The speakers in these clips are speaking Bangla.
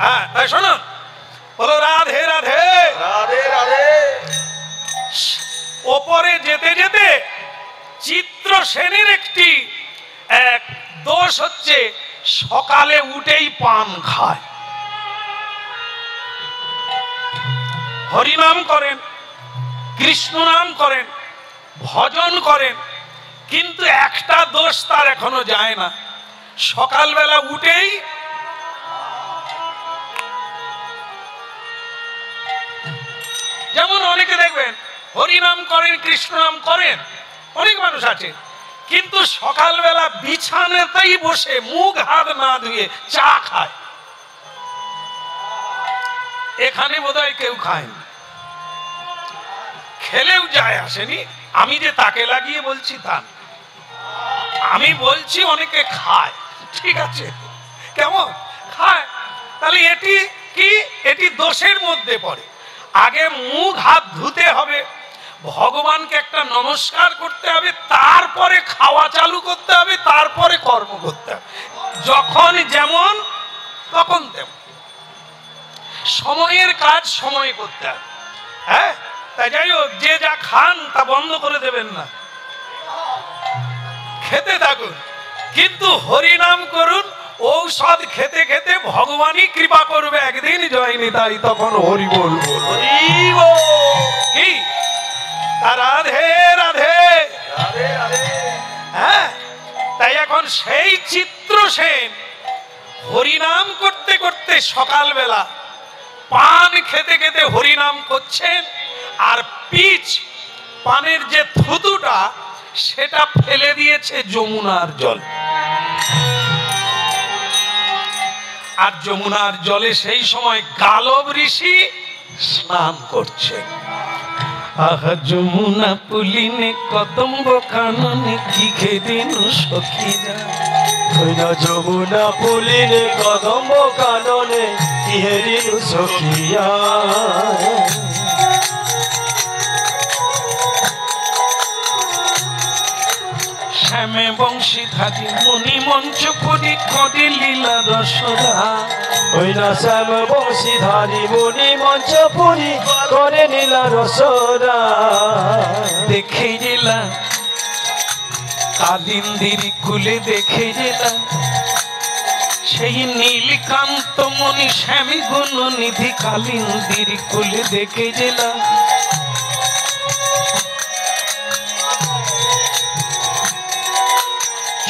হ্যাঁ তাই শোনো, বলো রাধে রাধে রাধে রাধে। ওপরে যেতে যেতে চিত্রসেনের একটি এক দোষ হচ্ছে, সকালে উঠেই পান খায়। হরিনাম করেন, কৃষ্ণ নাম করেন, ভজন করেন, কিন্তু একটা দোষ তার এখনো যায় না, সকালবেলা উঠেই যেমন অনেকে দেখবেন হরিনাম করেন, কৃষ্ণ নাম করেন, অনেক মানুষ আছে, কিন্তু সকালবেলা বিছানাতেই বসে মুখ হাত না ধুয়ে চা খায়। এখানে বোধহয় কেউ খায় না, খেলেও যায় আসেনি। আমি যে তাকে লাগিয়ে বলছি তা না, আমি বলছি অনেকে খায়, ঠিক আছে, কেমন খায়, তাহলে এটি কি, এটি দোষের মধ্যে পড়ে। আগে মুখ হাত ধুতে হবে, ভগবানকে একটা নমস্কার করতে হবে, তারপরে খাওয়া চালু করতে হবে, তারপরে কর্ম করতে হবে। যখন যেমন তখন তেমন, সময়ের কাজ সময় করতে হবে। হ্যাঁ, তাই যাই হোক, যে যা খান তা বন্ধ করে দেবেন না, খেতে থাকুন, কিন্তু হরিনাম করুন। ঔষধ খেতে খেতে ভগবানই কৃপা করবে একদিন, জয়নি তাই তখন হরি বলবো, কি রাধে রাধে রাধে রাধে। হ্যাঁ, তাই এখন সেই চিত্রসেন হরিনাম করতে করতে সকালবেলা পান খেতে খেতে হরিনাম করছেন, আর পিচ পানের যে থুতুটা সেটা ফেলে দিয়েছে যমুনার জল, আর যমুনার জলে সেই সময় গালব ঋষি স্নান করছে। আহা যমুনা পুলিনে কদম্ব কাননে কি খেদিন সখীরা, যমুনা পুলিনে কদম্ব কাননে কি হেরিন সখিয়া। শ্যামে বংশীধারী মুনি মঞ্চ পুরি করি লীলা রসরা, ওই না শ্যাম বংশীধারী মুনি মঞ্চ পুরি করে নীলা রসরা। দেখে গেলাম কালিন্দির কুলে, দেখে গেলাম সেই নীলকান্ত মণি শ্যামী গুণ নিধি কালিন্দির কুলে, দেখে গেলাম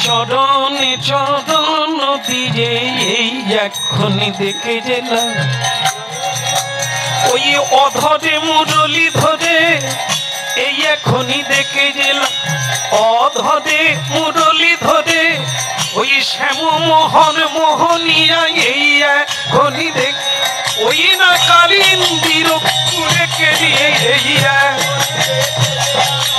চরণে চরণ দিয়ে, এই এক্ষুনি দেখে গেলাম ওই অধরে মুরলি ধরে, এই এখনই দেখে গেলাম অধরে মুরলি ধরে, ওই শ্যাম মোহন মোহনিয়া, এই এখনই দেখ ওই না কালিন্দির কুলে কেড়ে, এই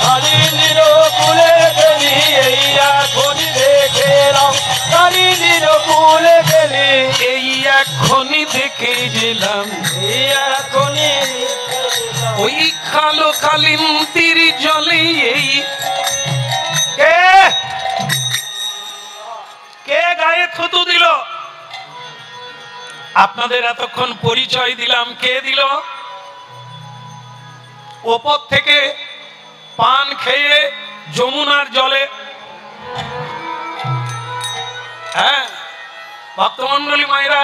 কালিন্দির কুলে গেলি, এই এখনই দেখেলাম কালিন্দির কুলে গেলি, এই এখনই দেখে গেলাম, এই এখনই ওই কালো কালিন্দির জলে। এই কে গায়ে থুতু দিল? আপনাদের এতক্ষণ পরিচয় দিলাম, কে দিল? ওপর থেকে পান খেয়ে যমুনার জলে, হ্যাঁ ভক্তমন্ডলী মায়েরা,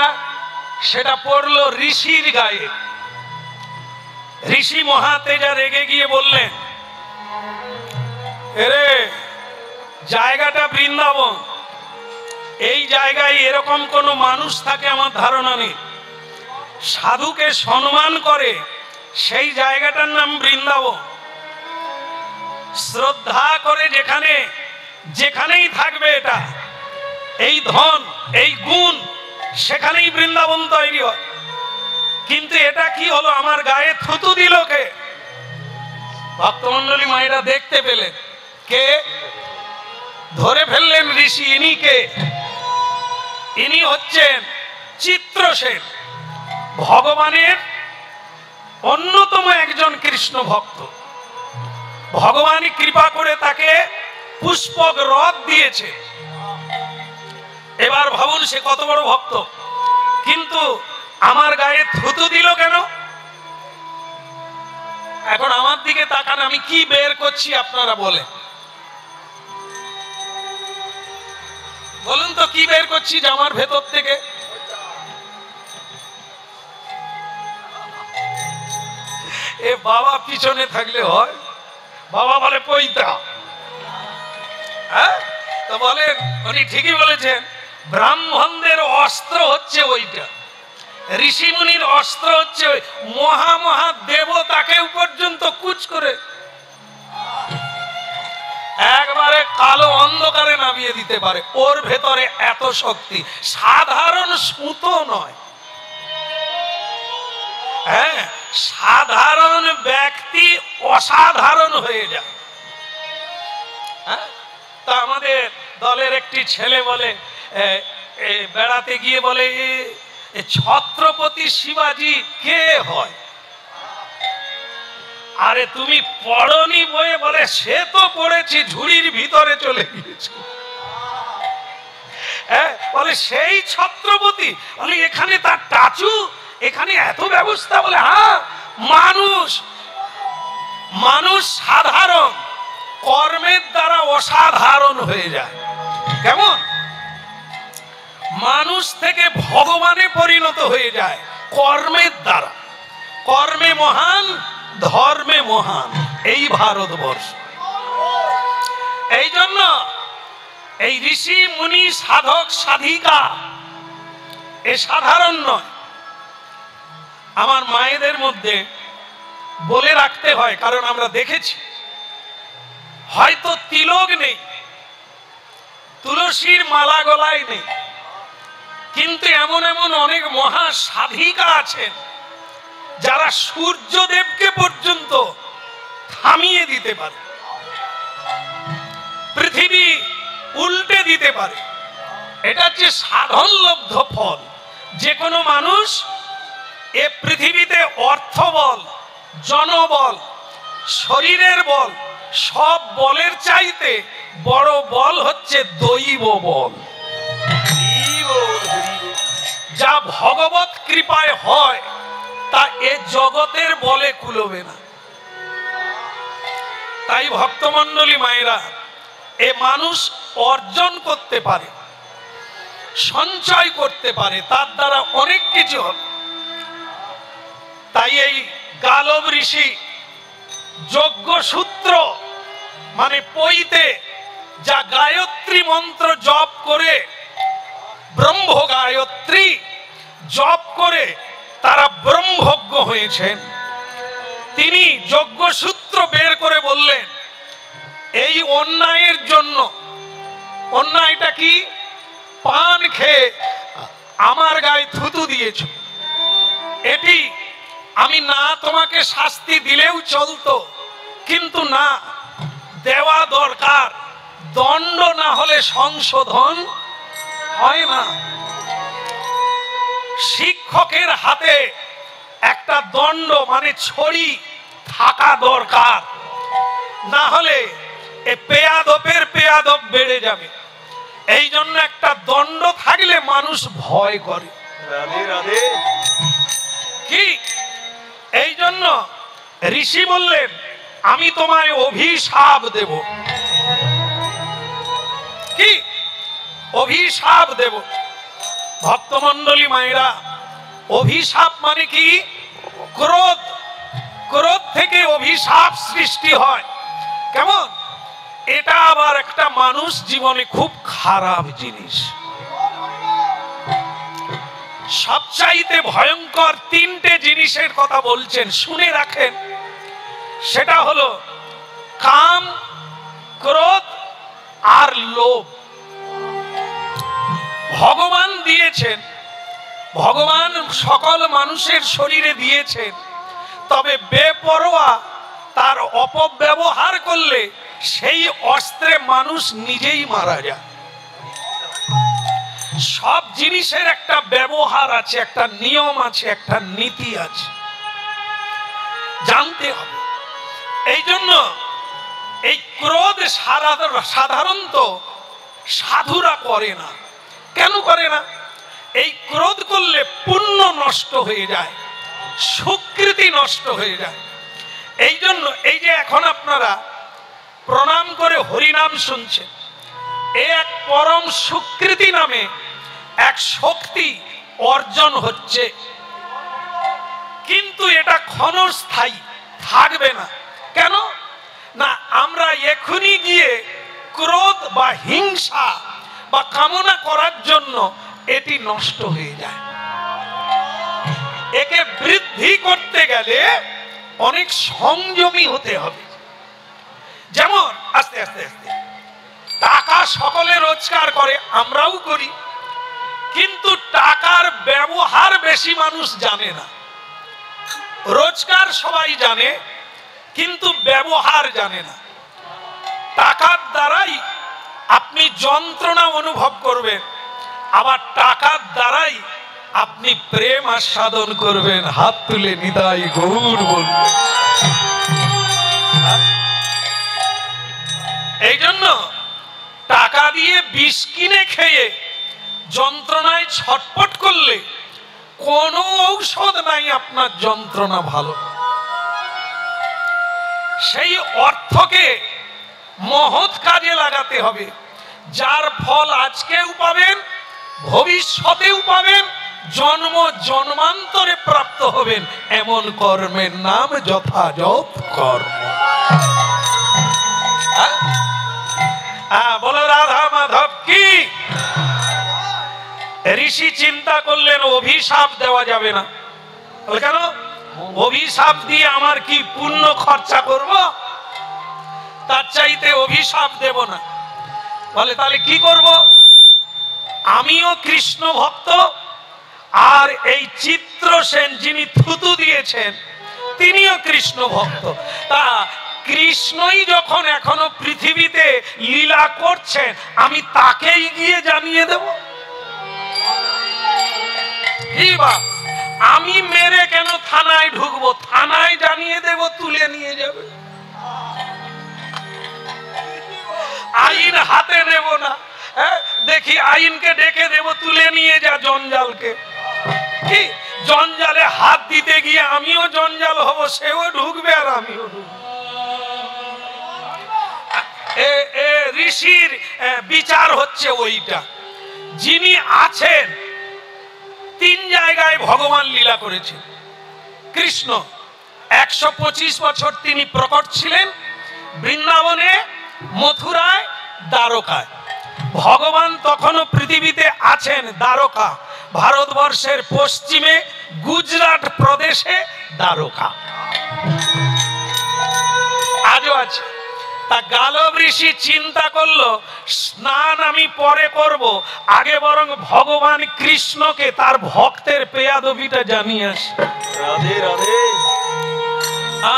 সেটা পড়লো ঋষির গায়ে। ঋষি মহাতেজা রেগে গিয়ে বললেন, এরে জায়গাটা বৃন্দাবন, এই জায়গায় এরকম কোন মানুষ থাকে আমার ধারণা নেই, সাধুকে সম্মান করে সেই জায়গাটার নাম বৃন্দাবন, শ্রদ্ধা করে যেখানে যেখানেই থাকবে এটা, এই ধন এই গুণ সেখানেই বৃন্দাবন তৈরি হয়। কিন্তু এটা কি হলো, আমার গায়ে থুতু দিল কে? ভক্তমন্ডলী মায়েরা দেখতে পেলেন, কে ধরে ফেললেন ঋষি। ইনি কে? ইনি হচ্ছেন চিত্রসেন, ভগবানের অন্যতম একজন কৃষ্ণ ভক্ত। ভগবানই কৃপা করে তাকে পুষ্পক রথ দিয়েছে। এবার ভাবুন সে কত বড় ভক্ত। কিন্তু আমার গায়ে থুতু দিল কেন? এখন আমার দিকে তাকান, আমি কি বের করছি আপনারা বলেন, বলুন তো কি বের করছি জামার ভেতর থেকে? এ বাবা পিছনে থাকলে হয়, বাবা বলে পৈতা। হ্যাঁ, তো বলেন, উনি ঠিকই বলেছেন, ব্রাহ্মণদের অস্ত্র হচ্ছে ওইটা, ঋষিমুনির অস্ত্র হচ্ছে মহা মহা দেবতাকেও পর্যন্ত কুচ করে একবারে কালো অন্ধকারে নামিয়ে দিতে পারে। ওর ভেতরে এত শক্তি, সাধারণ সুতো নয়। হ্যাঁ, সাধারণ ব্যক্তি অসাধারণ হয়ে যায়। হ্যাঁ, তা আমাদের দলের একটি ছেলে বলে, বেড়াতে গিয়ে বলে, ছত্রপতি শিবাজি কে হয়? আরে তুমি পড়নি বইয়ে? বলে সে তো পড়েছি, ঝুড়ির ভিতরে চলে গিয়েছে। বলে সেই ছত্রপতি? বলে এখানে তার টাচু, এখানে এত ব্যবস্থা? বলে হ্যাঁ, মানুষ সাধারণ, কর্মের দ্বারা অসাধারণ হয়ে যায়। কেমন? মানুষ থেকে ভগবানে পরিণত হয়ে যায় কর্মের দ্বারা। কর্মে মহান, ধর্মে মহান এই ভারতবর্ষ। এই জন্য এই ঋষি মুনি সাধক সাধিকা এ সাধারণ নয়। আমার মায়েদের মধ্যে বলে রাখতে হয়, কারণ আমরা দেখেছি হয়তো তিলক নেই, তুলসীর মালা গলায় নেই, কিন্তু এমন এমন অনেক মহা সাধিকা আছেন যারা সূর্যদেবকে পর্যন্ত থামিয়ে দিতে পারে, পৃথিবী উল্টে দিতে পারে। এটা হচ্ছে সাধনলব্ধ ফল। যে কোনো মানুষ এ পৃথিবীতে অর্থ বল, জনবল, শরীরের বল, সব বলের চাইতে বড় বল হচ্ছে দৈব বল, যা ভগবত কৃপায় হয়, তা এ জগতের বলে কুলবে না। তাই ভক্তমণ্ডলী মায়েরা, এ মানুষ অর্জন করতে পারে, সঞ্চয় করতে পারে, তার দ্বারা অনেক কিছু হবে। তাই এই গালব ঋষি যজ্ঞ সূত্র মানে পইতে যা গায়ত্রী মন্ত্র জপ করে, ব্রহ্ম গায়ত্রী জপ করে তারা ব্রহ্মজ্ঞ হয়েছেন। তিনি যজ্ঞ সূত্র বের করে বললেন, এই অন্যায়ের জন্য, অন্যায়টা কি? পান খেয়ে আমার গায়ে থুতু দিয়েছ, এটি আমি না তোমাকে শাস্তি দিলেও চলতো, কিন্তু না, দেওয়া দরকার। দণ্ড না হলে সংশোধন হয় না। শিক্ষকের হাতে একটা দণ্ড মানে ছড়ি থাকা দরকার, না হলে এ পেয়াদপের পেয়াদপ বেড়ে যাবে। এই জন্য একটা দণ্ড থাকলে মানুষ ভয় করে। রাধে রাধে। কি? এই জন্য ঋষি বললেন, আমি তোমায় অভিশাপ দেব। কি? অভিশাপ দেব। ভক্তমণ্ডলী মায়েরা, অভিশাপ মানে কি? ক্রোধ। ক্রোধ থেকে অভিশাপ সৃষ্টি হয়। কেমন? এটা আবার একটা মানুষ জীবনে খুব খারাপ জিনিস। সবচাইতে ভয়ঙ্কর তিনটে জিনিসের কথা বলছেন, শুনে রাখেন। সেটা হলো কাম, ক্রোধ আর লোভ। ভগবান দিয়েছেন, ভগবান সকল মানুষের শরীরে দিয়েছেন, তবে বেপরোয়া তার অপব্যবহার করলে সেই অস্ত্রে মানুষ নিজেই মারা যায়। সব জিনিসের একটা ব্যবহার আছে, একটা নিয়ম আছে, একটা নীতি আছে, জানতে হবে। এই জন্য এই ক্রোধ সাধারণত সাধুরা করে না। কেন করে না? এই ক্রোধ করলে পুণ্য নষ্ট হয়ে যায়, সুকৃতি নষ্ট হয়ে যায়। এই জন্য এই যে এখন আপনারা প্রণাম করে হরিনাম শুনছেন, এই এক পরম সুকৃতি নামে এক শক্তি অর্জন হচ্ছে, কিন্তু এটা ক্ষণস্থায়ী, থাকবে না। কেন না, আমরা এখনই গিয়ে ক্রোধ বা হিংসা বা কামনা করার জন্য এটি নষ্ট হয়ে যায়। একে বৃদ্ধি করতে গেলে অনেক সংযমী হতে হবে। যেমন আস্তে আস্তে আস্তে টাকা সকলে রোজগার করে, আমরাও করি, কিন্তু টাকার ব্যবহার বেশি মানুষ জানে না। রোজগার সবাই জানে, কিন্তু ব্যবহার জানে না। টাকার দ্বারাই আপনি যন্ত্রণা অনুভব করবেন, আবার টাকার দ্বারাই আপনি প্রেম আস্বাদন করবেন। হাত তুলে নিতাই গৌর বলবেন। এই জন্য টাকা দিয়ে বিষ কিনে খেয়ে যন্ত্রণায় ছটপট করলে কোনো ঔষধ নাই আপনার যন্ত্রণা ভালো। সেই অর্থকে মহৎ কাজে লাগাতে হবে, যার ফল আজকেও পাবেন, ভবিষ্যতেও পাবেন, জন্ম জন্মান্তরে প্রাপ্ত হবেন। এমন কর্মের নাম যথাযথ কর্ম। বলো রাধা মাধব কি। ঋষি চিন্তা করলেন অভিশাপ দেওয়া যাবে না। কেন? অভিশাপ দিয়ে আমার কি পুণ্য খরচা করব? তার চাইতে অভিশাপ দেব না। বলে তাহলে কি করব? আমিও কৃষ্ণ ভক্ত, আর এই চিত্রসেন যিনি থুতু দিয়েছেন তিনিও কৃষ্ণ ভক্ত। তা কৃষ্ণই যখন এখনো পৃথিবীতে লীলা করছেন, আমি তাকেই গিয়ে জানিয়ে দেব। আমি মেরে কেন থানায় ঢুকবো? থানায় জানিয়ে দেব, তুলে নিয়ে যাবে। আইন হাতে নেব না, দেখি আইনকে ডেকে দেব, তুলে নিয়ে যা জঞ্জালকে। কি জঞ্জালে হাত দিতে গিয়ে আমিও জঞ্জাল হব, সেও ঢুকবে আর আমিও ঢুকবো। ঋষির বিচার হচ্ছে ওইটা। যিনি আছেন, তিন জায়গায় ভগবান লীলা করেছেন। কৃষ্ণ 125 বছর তিনি প্রকট ছিলেন, বৃন্দাবনে, মথুরায়, দ্বারকায়। ভগবান তখনও পৃথিবীতে আছেন দ্বারকা, ভারতবর্ষের পশ্চিমে গুজরাট প্রদেশে দ্বারকা আজও আছে। তা গালব ঋষি চিন্তা করলো স্নান আমি পরে করব, আগে বরং ভগবান কৃষ্ণকে তার ভক্তের পেয়াদবিটা জানিয়ে আসি। রাধে রাধে।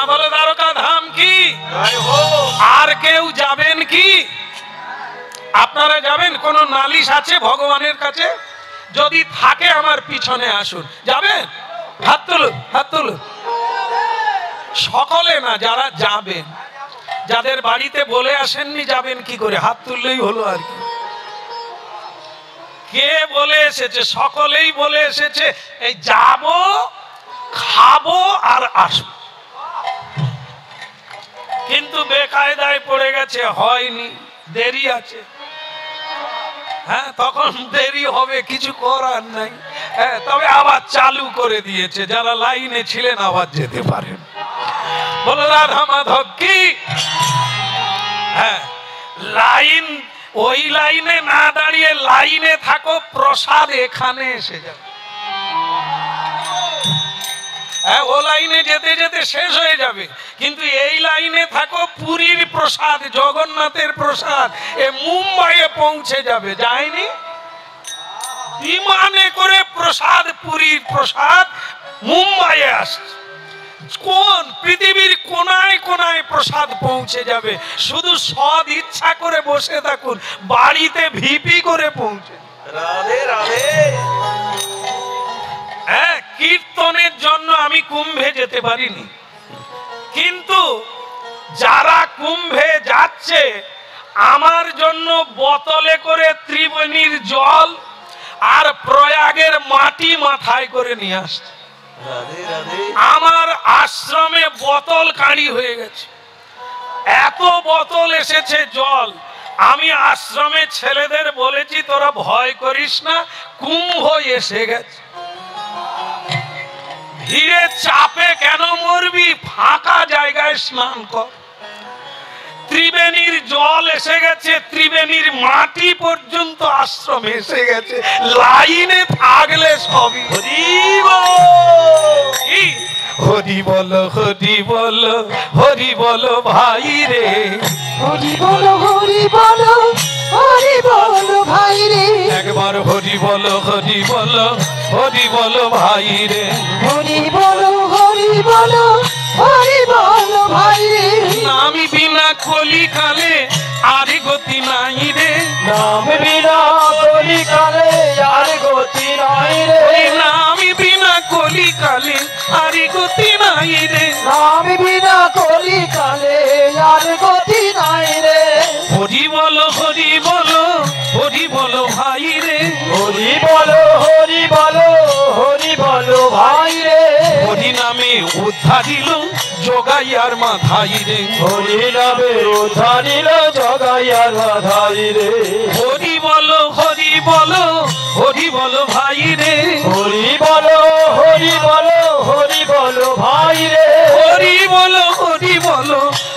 বলে দ্বারকা ধাম কি? আর কেউ যাবেন কি? আপনারা যাবেন? কোন নালিশ আছে ভগবানের কাছে? যদি থাকে আমার পিছনে আসুন। যাবেন? হাত তুলুন, হাত তুলুন। সকলে না, যারা যাবেন। যাদের বাড়িতে বলে আসেননি যাবেন কি করে? হাত তুললেই হলো আর কি। কে বলে এসেছে? সকলেই বলে এসেছে এই যাব, খাবো আর আসবো। কিন্তু বেকায়দায় পড়ে গেছে, হয়নি, দেরি আছে। হ্যাঁ, তখন দেরি হবে, কিছু করার নাই। হ্যাঁ, তবে আবার চালু করে দিয়েছে, যারা লাইনে ছিলেন আবার যেতে পারেন। বলো রাধা মাধব কি। হ্যাঁ, লাইন, ওই লাইনে না দাঁড়িয়ে লাইনে থাকো, প্রসাদ এখানে এসে যাবে। হ্যাঁ, ও লাইনে যেতে যেতে শেষ হয়ে যাবে, কিন্তু এই লাইনে থাকো, পুরীর প্রসাদ, জগন্নাথের প্রসাদ এ মুম্বাইয়ে পৌঁছে যাবে। যায়নি? বিমানে করে প্রসাদ, পুরীর প্রসাদ মুম্বাইয়ে আসছে। কোন পৃথিবীর কোনায় কোনায় প্রসাদ পৌঁছে যাবে। শুধু সদ ইচ্ছা করে বসে থাকুন, বাড়িতে ভিপি করে পৌঁছে। রাধে রাধে। হ্যাঁ, কীর্তনের জন্য আমি কুম্ভে যেতে পারিনি, কিন্তু যারা কুম্ভে যাচ্ছে আমার জন্য বোতলে করে ত্রিবেণীর জল আর প্রয়াগের মাটি মাথায় করে নিয়ে আসছে। রাধে রাধে। আমার আশ্রমে বোতল কাঁড়ি হয়ে গেছে, এত বোতল এসেছে জল। আমি আশ্রমে ছেলেদের বলেছি তোরা ভয় করিস না, কুম্ভ এসে গেছে। ভিড়ে চাপে কেন মরবি, ফাঁকা জায়গায় স্নান কর। ত্রিবেণীর জল এসে গেছে, ত্রিবেণীর মাটি পর্যন্ত আশ্রমে এসে গেছে। লাইনে থাকলে সবই হরি বল, হরি বল, হরি বল ভাই রে, হরি বলো হরি বলো হরি বলো ভাই রে, একবার হরি বল, হরি বল, হরি বল ভাই রে। হরি বলো হরি বলো হরি বলো ভাই রে, নামি বিনা কলিকালে আর গতি নাই রে, নাম বিনা কলিকালে আর গতি নাই রে, নামি বিনা কলিকালে আর গতি নাই রে। নাম বিনা কলিকালে আর গতি নাই রে, হরি বল, হরি বল, হরি বল ভাই রে, হরি বলো হরি বলো হরি বলো ভাই রে, হরি নামে উদ্ধারিল জগাইয়ার মাথাই রে, হরি নামে উদ্ধারিল জগাইয়ার মাথাই রে, হরি বল, হরি বল, হরি বল ভাই রে, হরি বলো হরি বলো হরি বলো ভাই রে, হরি বল, হরি বল,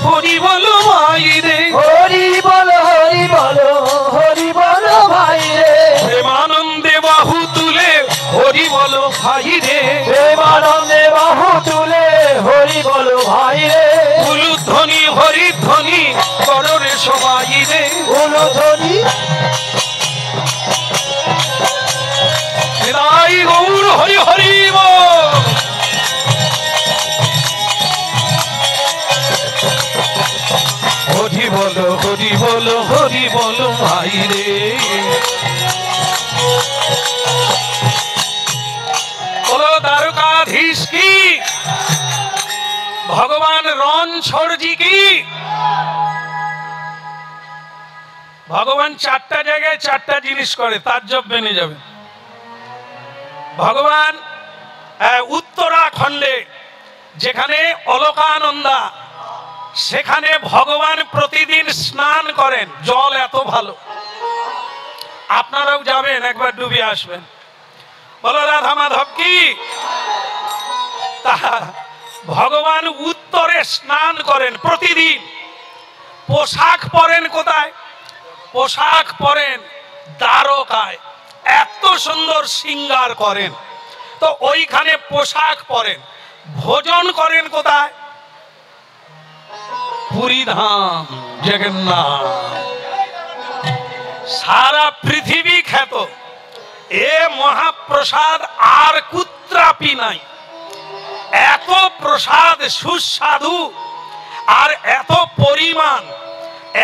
হরি বল ভাই রে। হরি বলো হরি বলো হরি বলো ভাই রে, প্রেমানন্দে বাহু তুলে হরি বল ভাই রে, প্রেমানন্দে বাহু তুলে হরি বলো ভাই রে, উলুধ্বনি হরি ধ্বনি করো রে সবাই রে, উলুধ্বনি হৃদয় গৌর হরি হরি বল। হরি বল, হরি বল, হরি বল ভাই রে। বলো দ্বারকাধীশ কি, ভগবান রণছড়জি কি। ভগবান চারটা জায়গায় চারটা জিনিস করে, তাজ্জব মেনে যাবে। ভগবান উত্তরাখণ্ডে যেখানে অলকানন্দা, সেখানে ভগবান প্রতিদিন স্নান করেন, জল এত ভালো। আপনারাও যাবেন, একবার ডুবে আসবেন। বলো রাধা মাধব কি। তা ভগবান উত্তরে স্নান করেন প্রতিদিন। পোশাক পরেন কোথায়? পোশাক পরেন দ্বারকায়, এত সুন্দর শৃঙ্গার করেন, তো ওইখানে পোশাক পরেন। ভোজন করেন কোথায়? পুরী ধাম জগন্নাথ, সারা পৃথিবী খ্যাত। এ মহাপ্রসাদ আর কুত্রাপি নাই। এত প্রসাদ সুস্বাদু, আর এত পরিমাণ,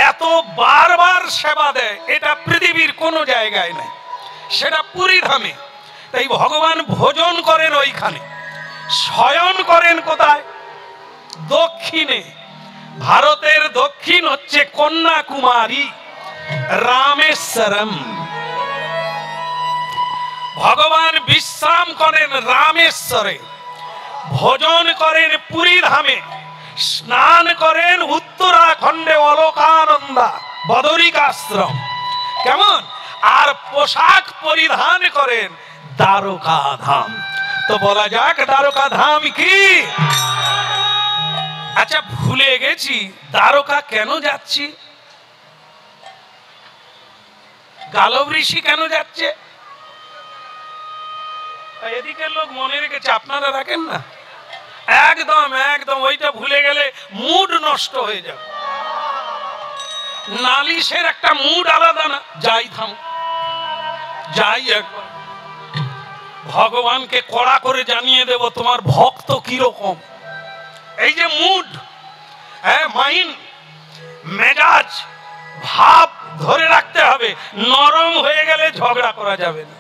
এত বারবার সেবা দেয়, এটা পৃথিবীর কোনো জায়গায় নাই, সেটা পুরী ধামে। তাই ভগবান ভোজন করেন ওইখানে। শয়ন করেন কোথায়? দক্ষিণে। ভারতের দক্ষিণ হচ্ছে কন্যাকুমারী, রামেশ্বরম। ভগবান বিশ্রাম করেন রামেশ্বরে, ভোজন করেন পুরী ধামে, স্নান করেন উত্তরাখণ্ডে অলকানন্দা বদরিকাশ্রম। কেমন? আর পোশাক পরিধান করেন দ্বারকা ধাম। তো বলা যাক দ্বারকা ধাম কি। আচ্ছা, ভুলে গেছি দ্বারকা কেন যাচ্ছি, গালব ঋষি কেন যাচ্ছে। এদিকের লোক মনে রেখেছে, আপনারা রাখেন না। একদম একদম ওইটা ভুলে গেলে মুড নষ্ট হয়ে যাবে। নালিশের একটা মুড আলাদা না। যাই থাম, যাই একবার ভগবানকে কড়া করে জানিয়ে দেব তোমার ভক্ত কিরকম। এই যে মুড, মাইন্ড, মেজাজ, ভাব ধরে রাখতে হবে। নরম হয়ে গেলে ঝগড়া করা যাবে না।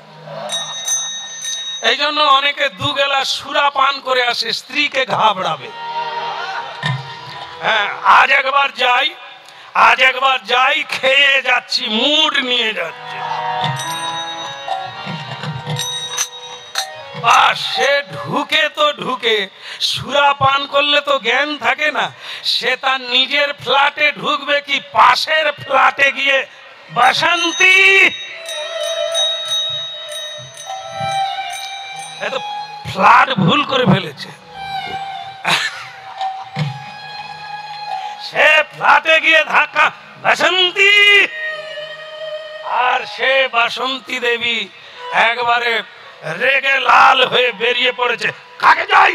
এই জন্য অনেকে দুবেলা সুরা পান করে আসে, স্ত্রীকে ঘাবড়াবে। হ্যাঁ, আজ একবার যাই, খেয়ে যাচ্ছি, মুড নিয়ে যাচ্ছে। বা সে ঢুকে তো ঢুকে, সুরা পান করলে তো জ্ঞান থাকে না, সে তার নিজের ফ্ল্যাটে ঢুকবে কি পাশের ফ্ল্যাটে গিয়ে বাসন্তী, এত ফ্ল্যাট ভুল করে ফেলেছে। সে ফ্ল্যাটে গিয়ে ধাক্কা, বাসন্তী, আর সে বাসন্তী দেবী একবারে রেগে লাল হয়ে বেরিয়ে পড়েছে, কাকে যাই,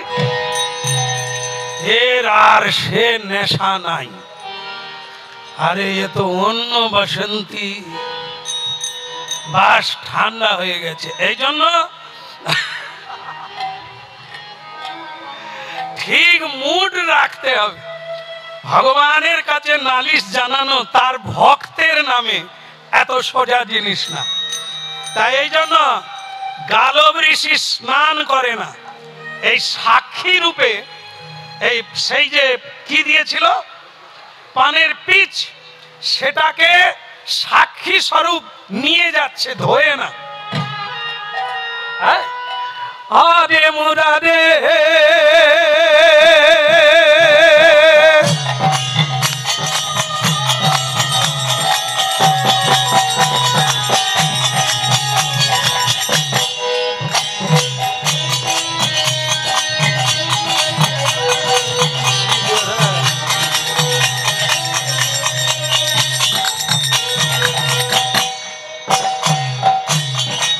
এর আর সে নেশা নাই। আরে এ তো অন্য বাসন্তী, বাস ঠান্ডা হয়ে গেছে। এই জন্য ঠিক মুড রাখতে হবে। ভগবানের কাছে নালিশ জানানো তার ভক্তের নামে এত সোজা জিনিস না। তাই এই জন্য গালব ঋষি স্নান করে না, এই সাক্ষী রূপে এই সেই যে কি দিয়েছিল পানের পিচ, সেটাকে সাক্ষী স্বরূপ নিয়ে যাচ্ছে, ধোয়ে না। আরে মুরারে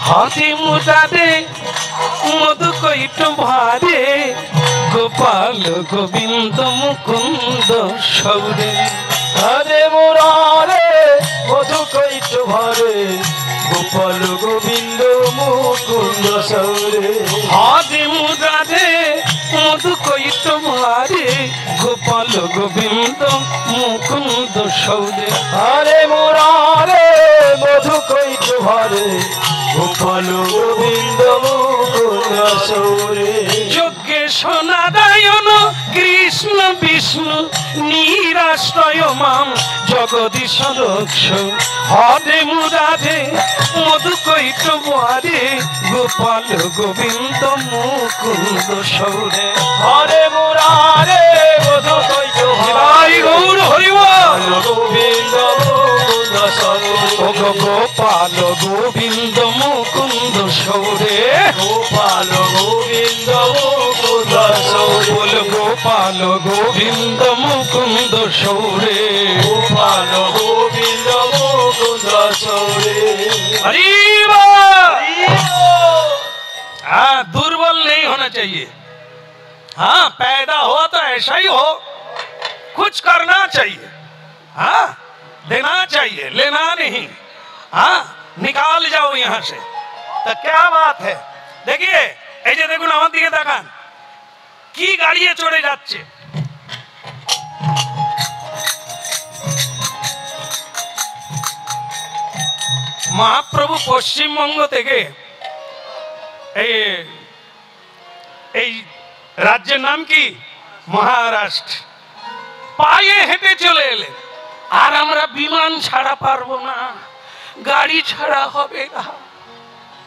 হাতি মুরারে মধু কৈট ভারে, গোপাল গোবিন্দ মুকুন্দ সৌরে। আরে মুরারে মধু কৈট ভারে, গোপাল গোবিন্দ মুকুন্দ সৌরে। হাতি মুরারে মধু কৈট ভারে, গোপাল গোবিন্দ মুকুন্দ সৌরে। আরে মুরারে মধু কৈট ভারে, গোপাল গোবিন্দ মুকুন্দ সৌরে। যজ্ঞেশ নারায়ণ কৃষ্ণ বিষ্ণু নিরাশ্রয় মাম জগদীশ রক্ষ। হরে মুরারে মধু কৈট ভারে, গোপাল গোবিন্দ মুকুন্দ সৌরে। হরে মুরারে মধু কৈট জয় গৌর হরি বল। গোবিন্দ মুকুন্দ সৌরে। ও গোপাল গোবিন্দ মুকুন্দ সৌরে, গোপাল গোবিন্দ মুকুন্দ সৌরে। বল গোপাল গোবিন্দ মুকুন্দ সৌরে। গোপাল গোবিন্দ মুকুন্দ সৌরে। हरी बोल। हाँ, दुर्बल नहीं होना चाहिए। हाँ, पैदा हुआ तो ऐसा ही हो, कुछ करना चाहिए। हाँ, देना चाहिए, लेना नहीं। हाँ, निकाल जाओ यहाँ से। तो क्या बात है, देखिए এই যে দেখুন আমার দিকে তাকান, কি গাড়িয়ে চড়ে যাচ্ছে। মহাপ্রভু পশ্চিমবঙ্গ থেকে এই রাজ্যের নাম কি মহারাষ্ট্র, পায়ে হেঁটে চলে এলেন। আর আমরা বিমান ছাড়া পারবো না, গাড়ি ছাড়া হবে না।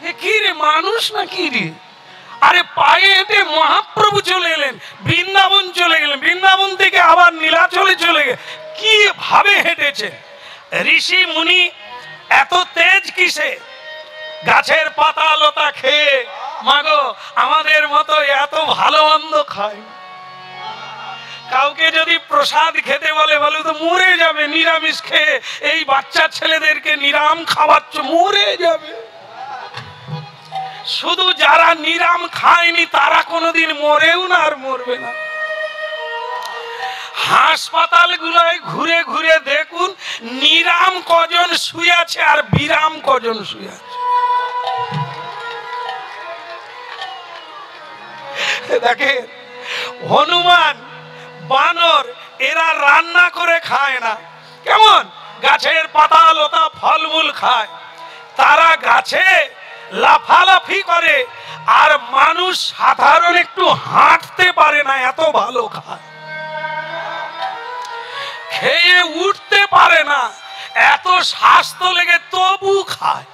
এ কি রে, মানুষ না কি রে? আরে পায়ে হেঁটে মহাপ্রভু চলে এলেন, বৃন্দাবন চলে গেলেন, বৃন্দাবন থেকে আবার নীলাচলে চলে গেলেন। কি ভাবে হেঁটেছে ঋষি মুনি, এত তেজ কিসে? গাছের পাতা লতা খেয়ে, মাগো আমাদের মতো এত ভালো মন্দ খায়। কাউকে যদি প্রসাদ খেতে বলে, বলে তো মরে যাবে নিরামিষ খেয়ে, এই বাচ্চা ছেলেদেরকে নিরাম খাওয়াচ্ছ, মরে যাবে। শুধু যারা নিরাম খায়নি তারা কোনোদিন মরেও না, আর মরবে না। হাসপাতাল গুলোয় ঘুরে ঘুরে দেখুন, নিরাম কজন শুয়ে আছে আর বিরাম কজন শুয়ে আছে। দেখে হনুমান, বানর, এরা রান্না করে খায় না। কেমন গাছের পাতা লতা ফলমূল খায়, তারা গাছে লাফালাফি করে, আর মানুষ সাধারণ একটু হাঁটতে পারে না, এত ভালো খায়। খেয়ে উঠতে পারে না, এত স্বাস্থ্য লেগে তবু খায়।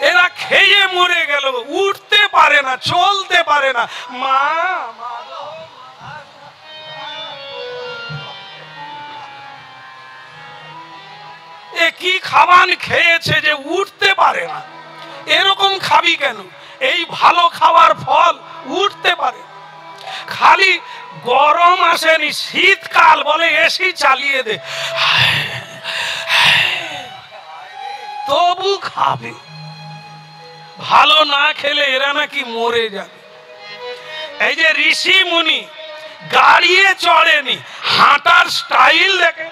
এরা খেয়ে মরে গেল, উঠতে পারে না, চলতে পারে না। মা এ কি খাবার খেয়েছে যে উঠতে পারে না? এরকম খাবি কেন? এই ভালো খাবার ফল উঠতে পারে। খালি গরম আসেনি, শীতকাল বলে এসি চালিয়ে দে, তবু খাবে। ভালো না খেলে এরা নাকি মরে যাবে। এই যে ঋষি মুনি গাড়িয়ে চড়েনি, হাঁটার স্টাইল দেখে।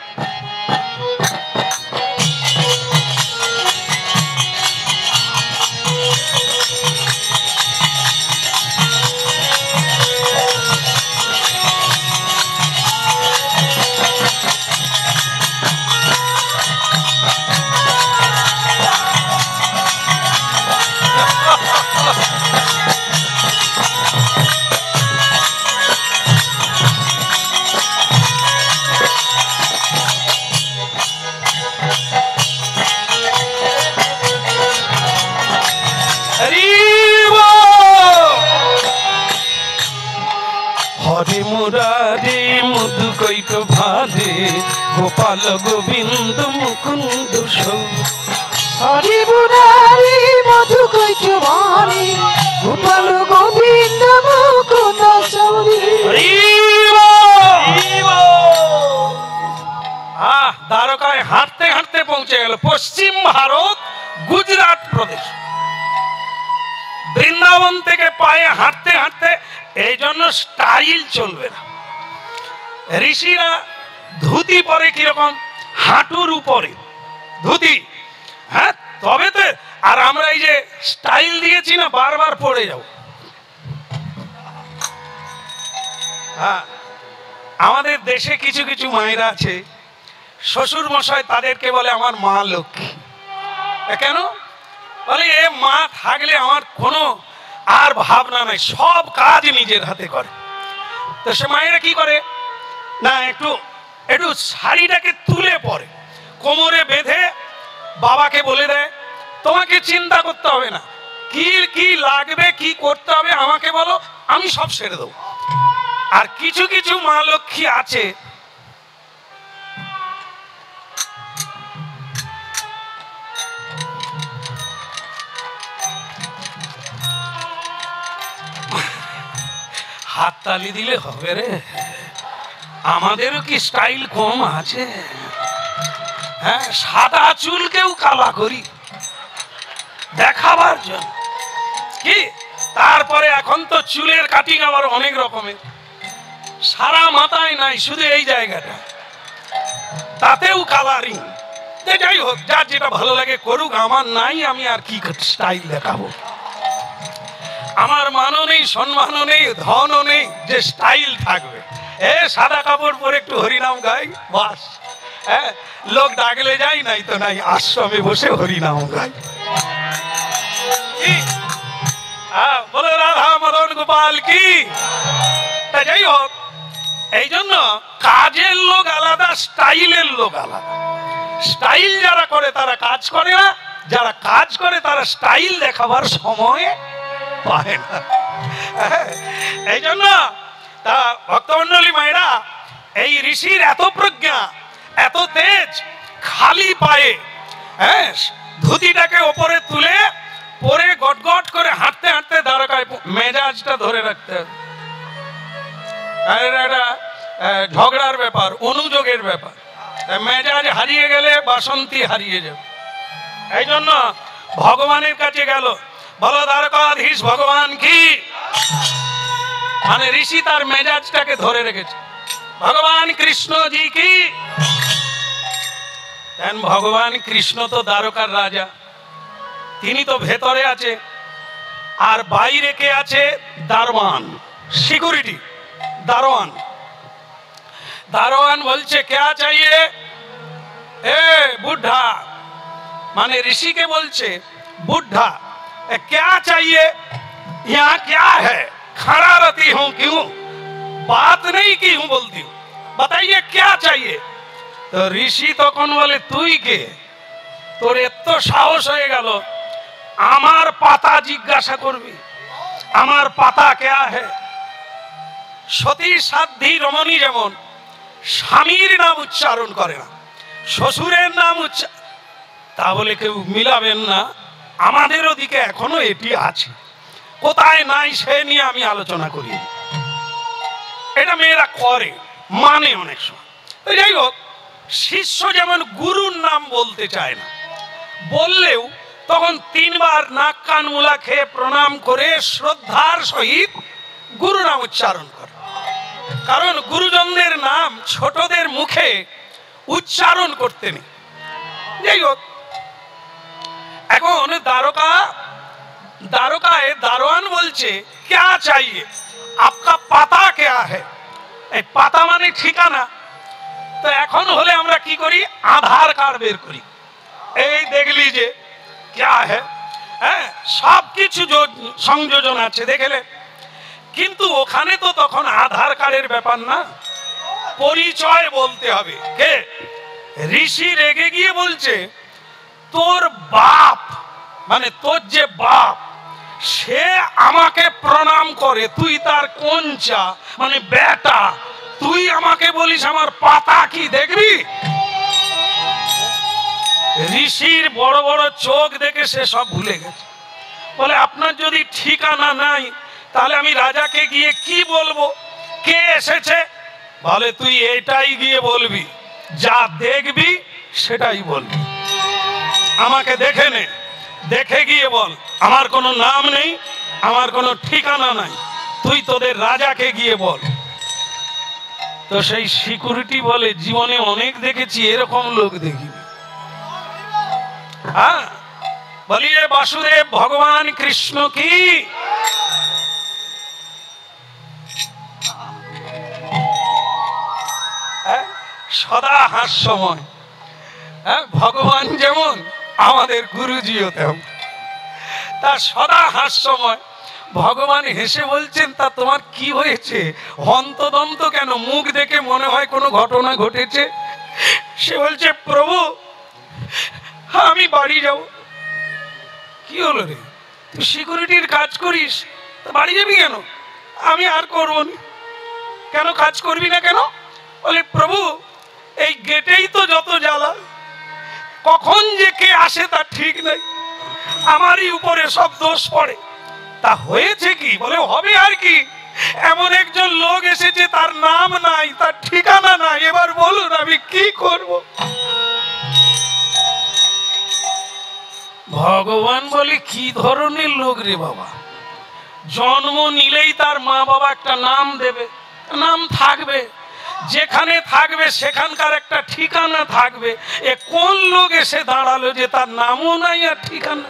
হরে মুরারি মধুকৈক ভাদে গোপাল গোবিন্দ মুকুন্দ সৌ। হরি মুরারি মধুকৈক ভাদে গোপাল গোবিন্দ মুকুন্দ সৌরি। দ্বারকায় হাঁটতে হাঁটতে পৌঁছে গেল। পশ্চিম ভারত, গুজরাট প্রদেশ। বৃন্দাবন থেকে পায়ে হাঁটতে হাঁটতে, এই জন্য স্টাইল চলবে না। ঋষিরা ধুতি পরে কিরকম, হাঁটুর উপরে ধুতি, হ্যাঁ, তবে তো। আর আমরা এই যে স্টাইল দিয়েছি না, বারবার পড়ে যাও। হ্যাঁ, আমাদের দেশে কিছু কিছু মায়েরা আছে, শ্বশুর মশাই তাদেরকে বলে আমার মা লক্ষ্মী। কেন বলে? এ মা থাকলে আমার কোনো আর ভাবনা নাই, সব কাজ নিজের হাতে করে। তো সে মায়েরা কি করে না, একটু একটু শাড়িটাকে তুলে পরে, কোমরে বেঁধে বাবাকে বলে দেয়, তোমাকে চিন্তা করতে হবে না, কি কি লাগবে, কি করতে হবে আমাকে বলো, আমি সব সেরে দেবো। আর কিছু কিছু মা লক্ষ্মী আছে, হাততালি দিলে হবে রে, আমাদেরও কি স্টাইল কম আছে? হ্যাঁ, সাদা চুলকেও কালা করি দেখাবার জন্য কি। তারপরে এখন তো চুলের কাটিং আবার অনেক রকমের, সারা মাথায় নাই, শুধু এই জায়গাটা, তাতেও কালারিং। যাই হোক, যার যেটা ভালো লাগে করুক, আমার নাই, আমি আর কি স্টাইল দেখাবো? আমার মানও নেই, সম্মানও নেই, ধনও নেই যে স্টাইল থাকবে। এ সাদা কাপড় পরে একটু হরিনাম গাই, বাস। হ্যাঁ, লোক ডাকলে যাই, নাই তো নাই, আশ্রমে বসে হরিনাম গাই। বলো রাধা মদন গোপাল কি। তা যাই হোক, এই জন্য কাজের লোক আলাদা, স্টাইলের লোক আলাদা। স্টাইল যারা করে তারা কাজ করে না, যারা কাজ করে তারা স্টাইল দেখাবার সময় পায় না। এই জন্য তা ভক্তমন্ডলী মায়েরা, এই ঋষির এত প্রজ্ঞা, এত তেজ, খালি পায়ে, হ্যাঁ, ধুতিটাকে ওপরে তুলে পরে গটগট করে হাঁটতে হাঁটতে দ্বারকায়। মেজাজটা ধরে রাখতে হবে, এটা ঝগড়ার ব্যাপার, অনুযোগের ব্যাপার। মেজাজ হারিয়ে গেলে বাসন্তী হারিয়ে যাবে। এই জন্য ভগবানের কাছে গেল, বলো দ্বারকাধীশ ভগবান কি। মানে ঋষি তার মেজাজটাকে ধরে রেখেছে। ভগবান কৃষ্ণ জি কি। ভগবান কৃষ্ণ তো দ্বারকার রাজা, তিনি তো ভেতরে আছে, আর বাইরে কে আছে? দারোয়ান, সিকিউরিটি, দারোয়ান। दारोवान बोलছে क्या चाहिए ए बुढ़ा माने ऋषि के बोलছে बुढ़ा क्या चाहिए यहाँ क्या है खड़ा रहती हूँ क्यों बात नहीं की हूँ बोलती हूँ बताइए क्या चाहिए तो ऋषि তখন বলে তুই কে তোর এত সাহস হয়ে গেল আমার পাতা জিজ্ঞাসা করবি, আমার পাতা কেয়া হে। সতী সাধ্বী রমণী যেমন স্বামীর নাম উচ্চারণ করে না, শ্বশুরের নাম তা বলে কেউ মিলাবেন না। আমাদের ওদিকে এখনো এটি আছে, কোথায় নাই সে নিয়ে আমি আলোচনা করি। এটা মেয়েরা করে, মানে অনেক সময়। তো যাই হোক, শিষ্য যেমন গুরুর নাম বলতে চায় না, বললেও তখন 3 বার নাক কান মুলা খেয়ে প্রণাম করে শ্রদ্ধার সহিত গুরু নাম উচ্চারণ করে। কারণ গুরুজনদের নাম ছোটদের মুখে উচ্চারণ করতে নেই। যাই হোক, এখন দ্বারকায় দারোয়ান বলছে क्या चाहिए, आपका पता क्या है। এই পাতা মানে ঠিকানা। তো এখন হলে আমরা কি করি, আধার কার্ড বের করি, এই দেখলি যে क्या है, হ্যাঁ সবকিছু সংযোজন আছে দেখলে। কিন্তু ওখানে তো তখন আধার কার্ডের ব্যাপার না, পরিচয় বলতে হবে। কে? ঋষি রেগে গিয়ে বলছে তোর বাপ, মানে তোর যে বাপ, সে আমাকে প্রণাম করে, তুই তার কোনচা মানে বেটা, তুই আমাকে বলিস আমার পাতা কি দেখবি? ঋষির বড় বড় চোখ দেখে সে সব ভুলে গেছে। বলে আপনার যদি ঠিকানা নাই তাহলে আমি রাজাকে গিয়ে কি বলবো, কে এসেছে? বলে তুই এটাই গিয়ে বলবি, যা দেখবি সেটাই বলবি, আমাকে দেখে নে, দেখে গিয়ে বল আমার কোনো নাম নেই, আমার কোনো ঠিকানা নাই, তুই তোদের রাজাকে গিয়ে বল। তো সেই সিকিউরিটি বলে জীবনে অনেক দেখেছি, এরকম লোক দেখিনি। হ্যাঁ, বলিয়ে বাসুদেব ভগবান কৃষ্ণ কি। সদা হাস্যময়, ভগবান যেমন আমাদের গুরুজিও তেমন, তা সদা হাস্যময়। ভগবান হেসে বলছেন তা তোমার কি হয়েছে, হন্তদন্ত কেন, মুখ দেখে মনে হয় কোনো ঘটনা ঘটেছে। সে বলছে প্রভু আমি বাড়ি যাব। কি হলো রে, তুই সিকিউরিটির কাজ করিস, বাড়ি যাবি কেন? আমি আর করবো না। কেন কাজ করবি না কেন? বলে প্রভু এই গেটেই তো যত জ্বালা, কখন যে কে আসে তা ঠিক নাই, আমারই উপরে সব দোষ পড়ে। তা হয়েছে কি? বলে হবে আর কি, এমন একজন লোক এসেছে তার নাম নাই, তার ঠিকানা নাই, এবার বলুন আমি কি করব? ভগবান বলে কি ধরনের লোক রে বাবা, জন্ম নিলেই তার মা বাবা একটা নাম দেবে, নাম থাকবে, যেখানে থাকবে সেখানকার একটা ঠিকানা থাকবে। এ কোন লোক এসে দাঁড়ালো যে তার নামও নাই আর ঠিকানা?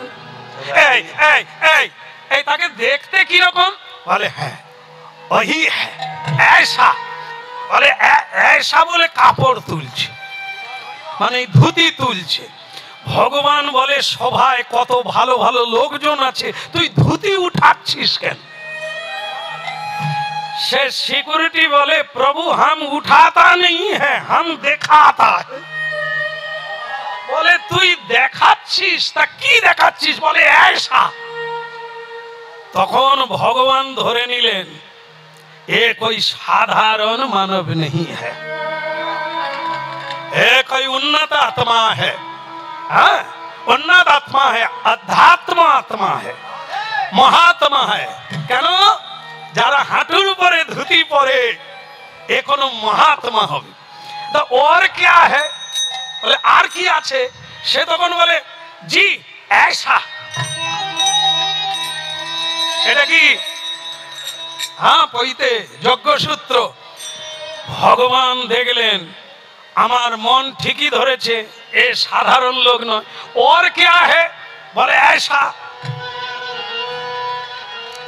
এই এই এই এই তাকে দেখতে কিরকম? বলে হ্যাঁ ওই হ্যাঁ, বলে ऐसा বলে কাপড় তুলছে, মানে ধুতি তুলছে। ভগবান বলে সভায় কত ভালো ভালো লোকজন আছে, তুই ধুতি উঠাচ্ছিস কেন? সে সিকিউরিটি বলে প্রভু हम उठाता नहीं है, हम दिखाता है। বলে তুই দেখাচ্ছিস, তা কি দেখাচ্ছিস? বলে ऐसा। তখন ভগবান ধরে নিলেন এ कोई साधारण मानव नहीं है, ए कोई उन्नत आत्मा है, उन्नत आत्मा है, अध्यात्म आत्मा है, महात्मा है। কেন? যারা হাঁটুর উপরে ধুতি পরে এ কোনো মহাত্মা হবে। তো ওর क्या है? বলে আর কি আছে? সে তখন বলে জি ऐसा। এটা কি? হ্যাঁ পইতে যজ্ঞসূত্র। ভগবান দেখলেন আমার মন ঠিকই ধরেছে, এ সাধারণ লোক নয়। और क्या है? বলে ऐसा।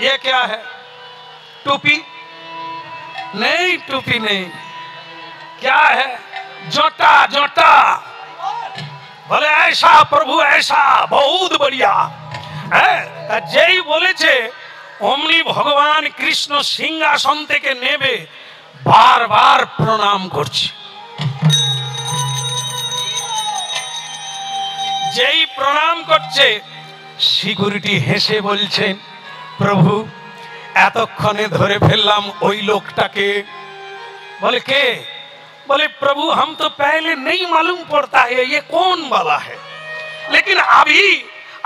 ये क्या है? टोपी नहीं, टोपी नहीं, क्या है? जोटा जोटा। बोले ऐसा प्रभु ऐसा, बहुत बढ़िया है। যেই বলেছে অমনি ভগবান কৃষ্ণ সিংহাসন থেকে নেবে বারবার প্রণাম করছে। যেই প্রণাম করছে সিকিউরিটি হেসে বলছেন, প্রভু এতক্ষণে ধরে ফেললাম ওই লোকটাকে। बोले के? बोले प्रभु हम तो पहले नहीं मालूम पड़ता है ये कौन वाला है, लेकिन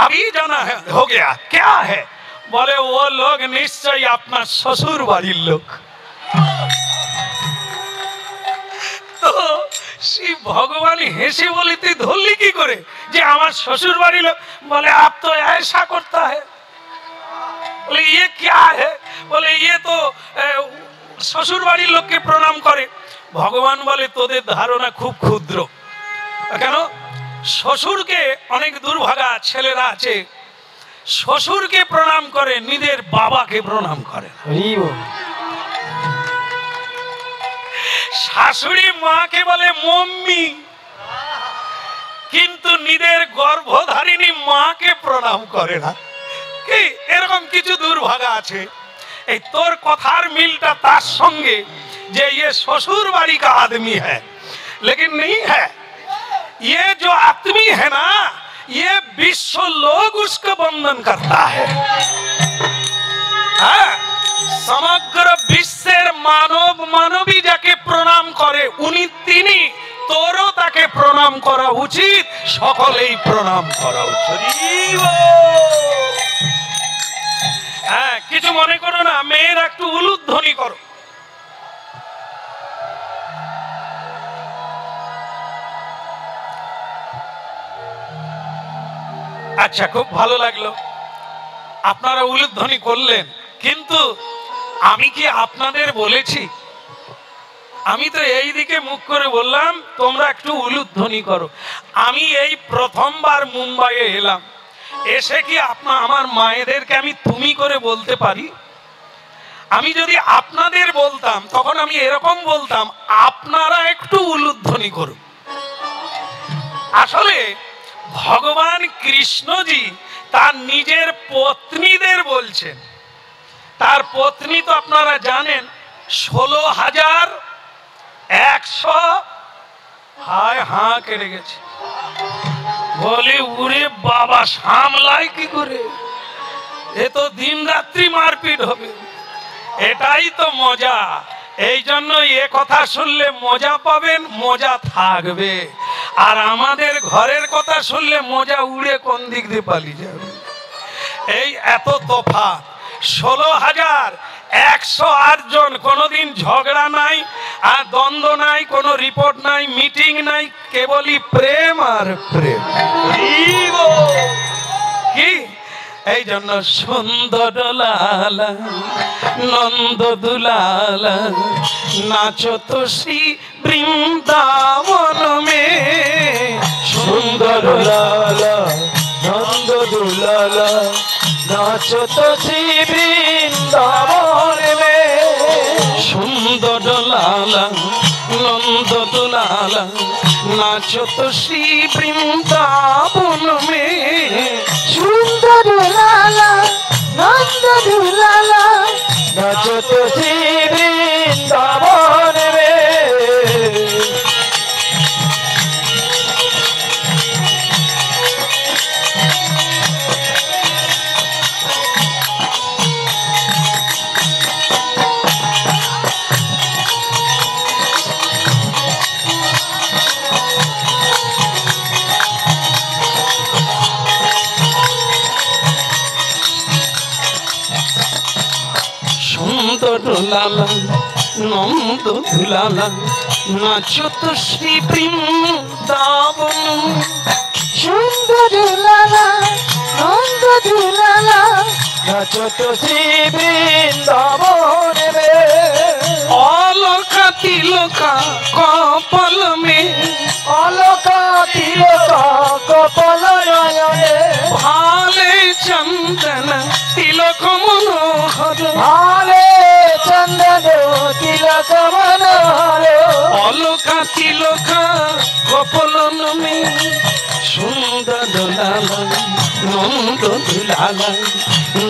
अभी जाना है हो गया। क्या है? बोले वो लोग निश्चय अपना ससुर वाली लोग। तो शिव भगवान हेसे बोले तुई धरली की करे जे आमार ससुर बाड़ी लोग? बोले आप तो ऐसा करता है। बोले ये क्या है? बोले ये तो শ্বশুর বাড়ির লোককে প্রণাম করে। ভগবান বলে তোদের ধারণা খুব ক্ষুদ্র। কেন? শ্বশুরকে অনেক দুর্ভাগা ছেলেরা আছে, শ্বশুরকে প্রণাম করে, নিজের বাবাকে প্রণাম করে। শাশুড়ি মাকে বলে মম্মি, কিন্তু নিজের গর্ভধারিণী মাকে প্রণাম করে না। কি এরকম কিছু দুর্ভাগা আছে। এই তোর কথার মিলটা তার সঙ্গে যে ये ससुर बाड़ी का आदमी है, लेकिन नहीं है। ये जो आदमी है ना, ये विश्व लोग उसका बंधन करता है। समग्र বিশ্বের মানব মানবী যাকে প্রণাম করে উনি তিনি। তোরও তাকে প্রণাম করা উচিত, সকলেই প্রণাম করা উচিত। হ্যাঁ, কিছু মনে করো না, মেয়ের একটু উলুধ্বনি করো। আচ্ছা, খুব ভালো লাগলো আপনারা উলুধ্বনি করলেন, কিন্তু আমি কি আপনাদের বলেছি? আমি তো এই দিকে মুখ করে বললাম তোমরা একটু উলুধ্বনি করো। আমি এই প্রথমবার মুম্বাইয়ে এলাম, এসে কি আমার মায়েদেরকে আমি তুমি করে বলতে পারি? আমি যদি আপনাদের বলতাম তখন আমি এরকম বলতাম, আপনারা একটু উলুধ্বনি করুন। আসলে ভগবান কৃষ্ণজি তার নিজের পত্নীদের বলছেন। তার পত্নী তো আপনারা জানেন 16,100। হায় হাঁ কেড়ে গেছে। বলে উরে বাবা, সামলাই কি করে? এ তো দিন রাত্রি মারপিট হবে। এটাই তো মজা। এই জন্য এ কথা শুনলে মজা পাবেন, মজা থাকবে। আর আমাদের ঘরের কথা শুনলে মজা উড়ে কোন দিক দিয়ে পালিয়ে যাবে। এই এত তফাৎ। 16,108 জন, কোনোদিন ঝগড়া নাই, আর দ্বন্দ্ব নাই, কোনো রিপোর্ট নাই, মিটিং নাই, কেবলই প্রেম আর প্রেম। কি এই জন্য সুন্দর লালা নন্দ দুলালা নাচো তো শ্রী বৃন্দাবন মে। সুন্দর লালা নন্দ দুলালা নাচো তো শ্রী বৃন্দাবন মে। সুন্দর লালা নন্দ দুলালা নাচো তো শ্রী বৃন্দাবন মে। সুন্দর লালা নন্দ দুলালা নাচো তো শ্রী বৃন্দাবন মে। সুন্দর লালা নন্দ দুলালা নাচো তো শ্রী বৃন্দাবন। সুন্দর লালা নন্দ দুলালা নাচো তো শ্রী বৃন্দাবন মে। অলকা তিলকা কপাল মে। অলকা তিলকা কপাল নয়নে। ভালে চন্দন তিলক মনোহর। ভালে চন্দন তিলক মনোহর। অলকা তিলকা কপাল মে। সুন্দর লালা নন্দ দুলালা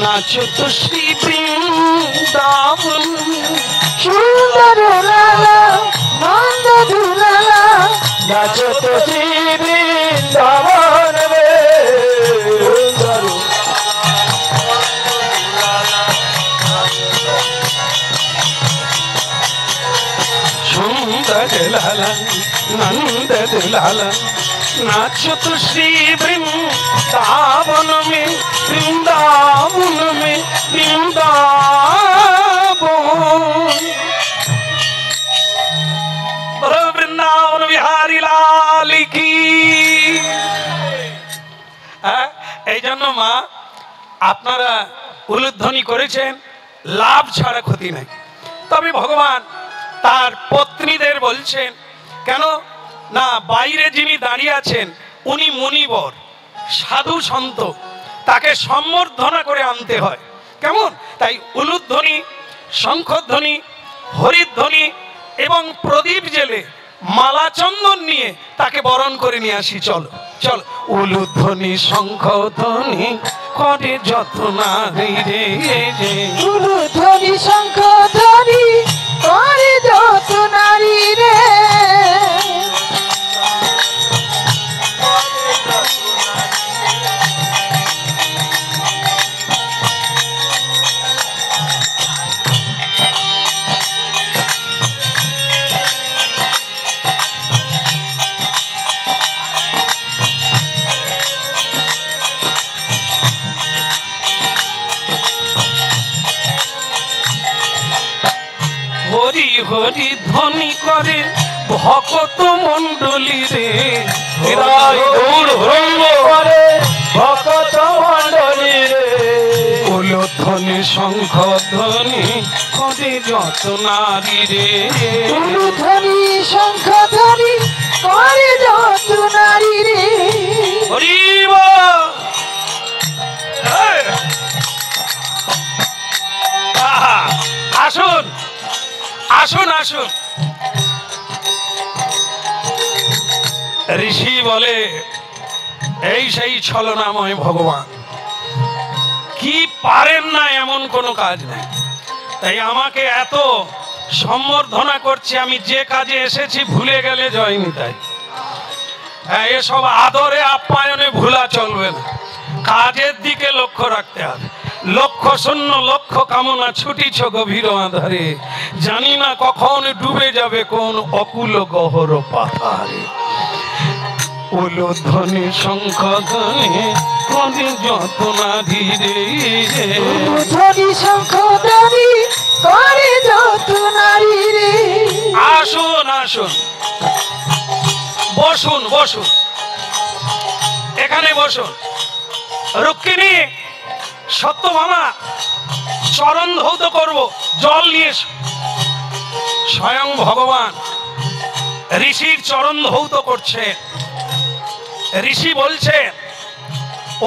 নাচো তো শ্রী বৃন্দাবন। সুন্দর লালা নন্দ দুলালা নাচো তো শ্রী বৃন্দাবন মে। সুন্দর दुलाला नंद दुलाला नाचो तो श्री वृंदावन में वृंदावन में वृंदावन वृंदावन बिहारी लाल की এই জন্য মা আপনারা উলুধ্বনি করেছেন, লাভ ছাড়া ক্ষতি নাই। তবে ভগবান তার পত্নীদের বলছেন, কেন না বাইরে যিনি দাঁড়িয়ে আছেন উনি মুনিবর সাধু সন্ত, তাকে সম্বর্ধনা করে আনতে হয়। কেমন? তাই উলুধ্বনি, শঙ্খধ্বনি, হরিধ্বনি এবং প্রদীপ জেলে মালা চন্দন নিয়ে তাকে বরণ করে নিয়ে আসি। চলো চলো, উলুধ্বনি শঙ্খধ্বনি করে যত নারী রে, উলুধ্বনি শঙ্খধ্বনি করে যত নারী রে, হরি হরি ধ্বনি করে ভকত মন্ডলী রে, করে ভকত মন্ডলী রে, উলুধ্বনি শঙ্খধ্বনি করে যত নারী রে, উলুধ্বনি শঙ্খধ্বনি করে যত নারী রে। হরি বল। আহা, আসুন আসুন আসুন। ঋষি বলে এই সেই ছলনাময় ভগবান, কি পারেন না এমন কোনো কাজ নেই। তাই আমাকে এত সম্বর্ধনা করছে, আমি যে কাজে এসেছি ভুলে গেলে জয়নি। তাই এসব আদরে আপ্যায়নে ভুলা চলবে না, কাজের দিকে লক্ষ্য রাখতে হবে। লক্ষ্য শূন্য লক্ষ্য কামনা ছুটিছ গভীর আধারে, জানি না কখন ডুবে যাবে কোন অকুল গহর পাথারে। উলুধ্বনি শঙ্খধ্বনি করে যত নারী রে, উলুধ্বনি শঙ্খধ্বনি করে যত নারী রে। আসুন আসুন, বসুন বসুন, এখানে বসুন। রুক্মিণী, সত্যভামা, চরণ ধৌত করব, জল নিয়ে এসো। স্বয়ং ভগবান ঋষির চরণ ধৌত করছে। ঋষি বলছে,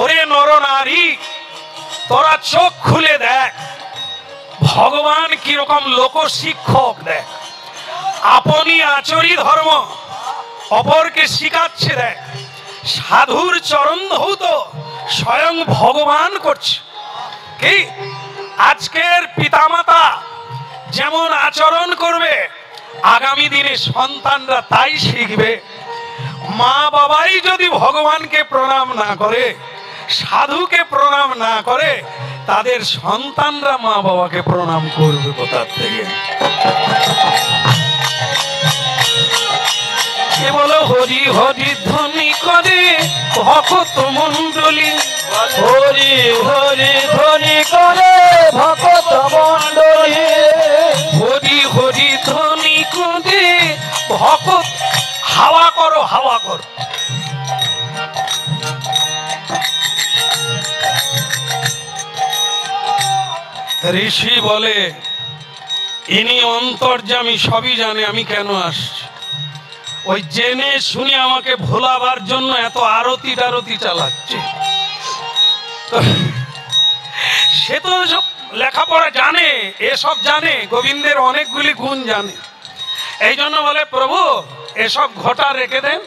ওরে নর নারী, তোরা চোখ খুলে দেখ ভগবান কিরকম লোক শিক্ষক। দেখ আপনি আচরি ধর্ম অপরকে শিখাচ্ছে। দেখ সাধুর চরণ ধৌত স্বয়ং ভগবান করছে। কি আজকের পিতামাতা যেমন আচরণ করবে, আগামী দিনে সন্তানরা তাই শিখবে। মা বাবাই যদি ভগবানকে প্রণাম না করে, সাধুকে প্রণাম না করে, তাদের সন্তানরা মা বাবাকে প্রণাম করবে কোথা থেকে? কেবল হরি হরি ধ্বনি করে ভকত মন্ডলী, হরি হরি ধ্বনি করে ভকত মন্ডলী, হরি হরি ধ্বনি করে ভকত। হাওয়া করো হাওয়া করো। ঋষি বলে, ইনি অন্তর্যামী, সবই জানে আমি কেন আসছি। ওই জেনে শুনে আমাকে ভোলাবার জন্য এত আরতি টারতি চালাচ্ছে। সে তো সব লেখাপড়া জানে, এসব জানে, গোবিন্দের অনেকগুলি গুণ জানে। এই জন্য বলে, প্রভু এসব ঘটা রেখে দেন,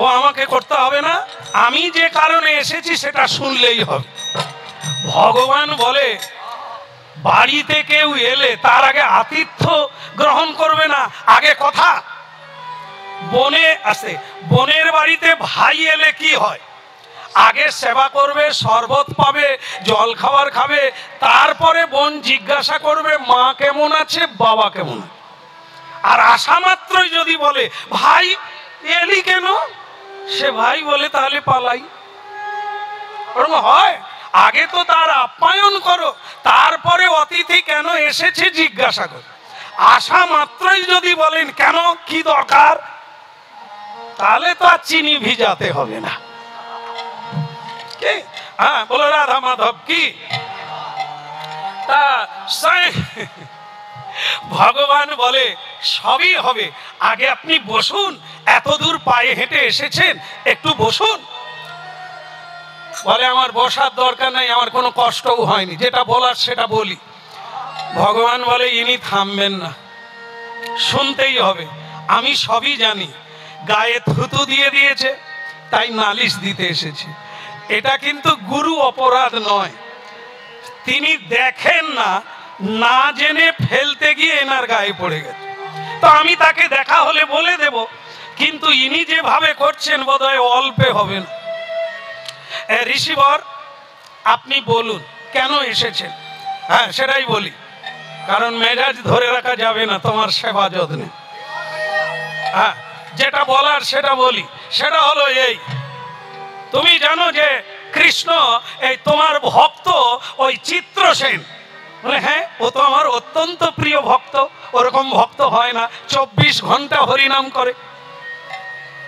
ও আমাকে করতে হবে না, আমি যে কারণে এসেছি সেটা শুনলেই হবে। ভগবান বলে, বাড়িতে কেউ এলে তার আগে আতিথ্য গ্রহণ করবে না, আগে কথা। বনে আসে, বোনের বাড়িতে ভাই এলে কি হয়, আগে সেবা করবে, শরবত পাবে, জল খাবার খাবে, তারপরে বোন জিজ্ঞাসা করবে মা কেমন আছে, বাবা কেমন আছে। আর আসা মাত্রই যদি বলে ভাই এলি কেন, সে ভাই বলে তাহলে পালাই। ওরকম হয়? আগে তো তার আপ্যায়ন করো, তারপরে অতিথি কেন এসেছে জিজ্ঞাসা করো। আসা মাত্রই যদি বলেন কেন, কি দরকার, তাহলে তো আর চিনি ভিজাতে হবে না। হ্যাঁ, বলো রাধা মাধব কি। তা ভগবান বলে সবই হবে, আগে আপনি বসুন, এত দূর পায়ে হেঁটে এসেছেন, একটু বসুন। বলে আমার বসার দরকার নাই, আমার কোনো কষ্টও হয়নি, যেটা বলার সেটা বলি। ভগবান বলে ইনি থামবেন না, শুনতেই হবে। আমি সবই জানি, গায়ে থুতু দিয়ে দিয়েছে তাই নালিশ দিতে এসেছে। এটা কিন্তু গুরু অপরাধ নয়, তিনি দেখেন না, না জেনে ফেলতে গিয়ে এনার গায়ে পড়ে গেছে। তো আমি তাকে দেখা হলে বলে দেব, কিন্তু ইনি যেভাবে করছেন বোধহয় অল্পে হবে না। ঋষিবর, আপনি বলুন কেন এসেছেন। হ্যাঁ, সেটাই বলি, কারণ মেজাজ ধরে রাখা যাবে না তোমার সেবা যত্নে। হ্যাঁ, যেটা বলার সেটা বলি। সেটা হলো এই, তুমি জানো যে কৃষ্ণ এই তোমার ভক্ত ওই চিত্রসেন। বলে হ্যাঁ, ও তো আমার অত্যন্ত প্রিয় ভক্ত, ওরকম ভক্ত হয় না, 24 ঘন্টা হরিনাম করে।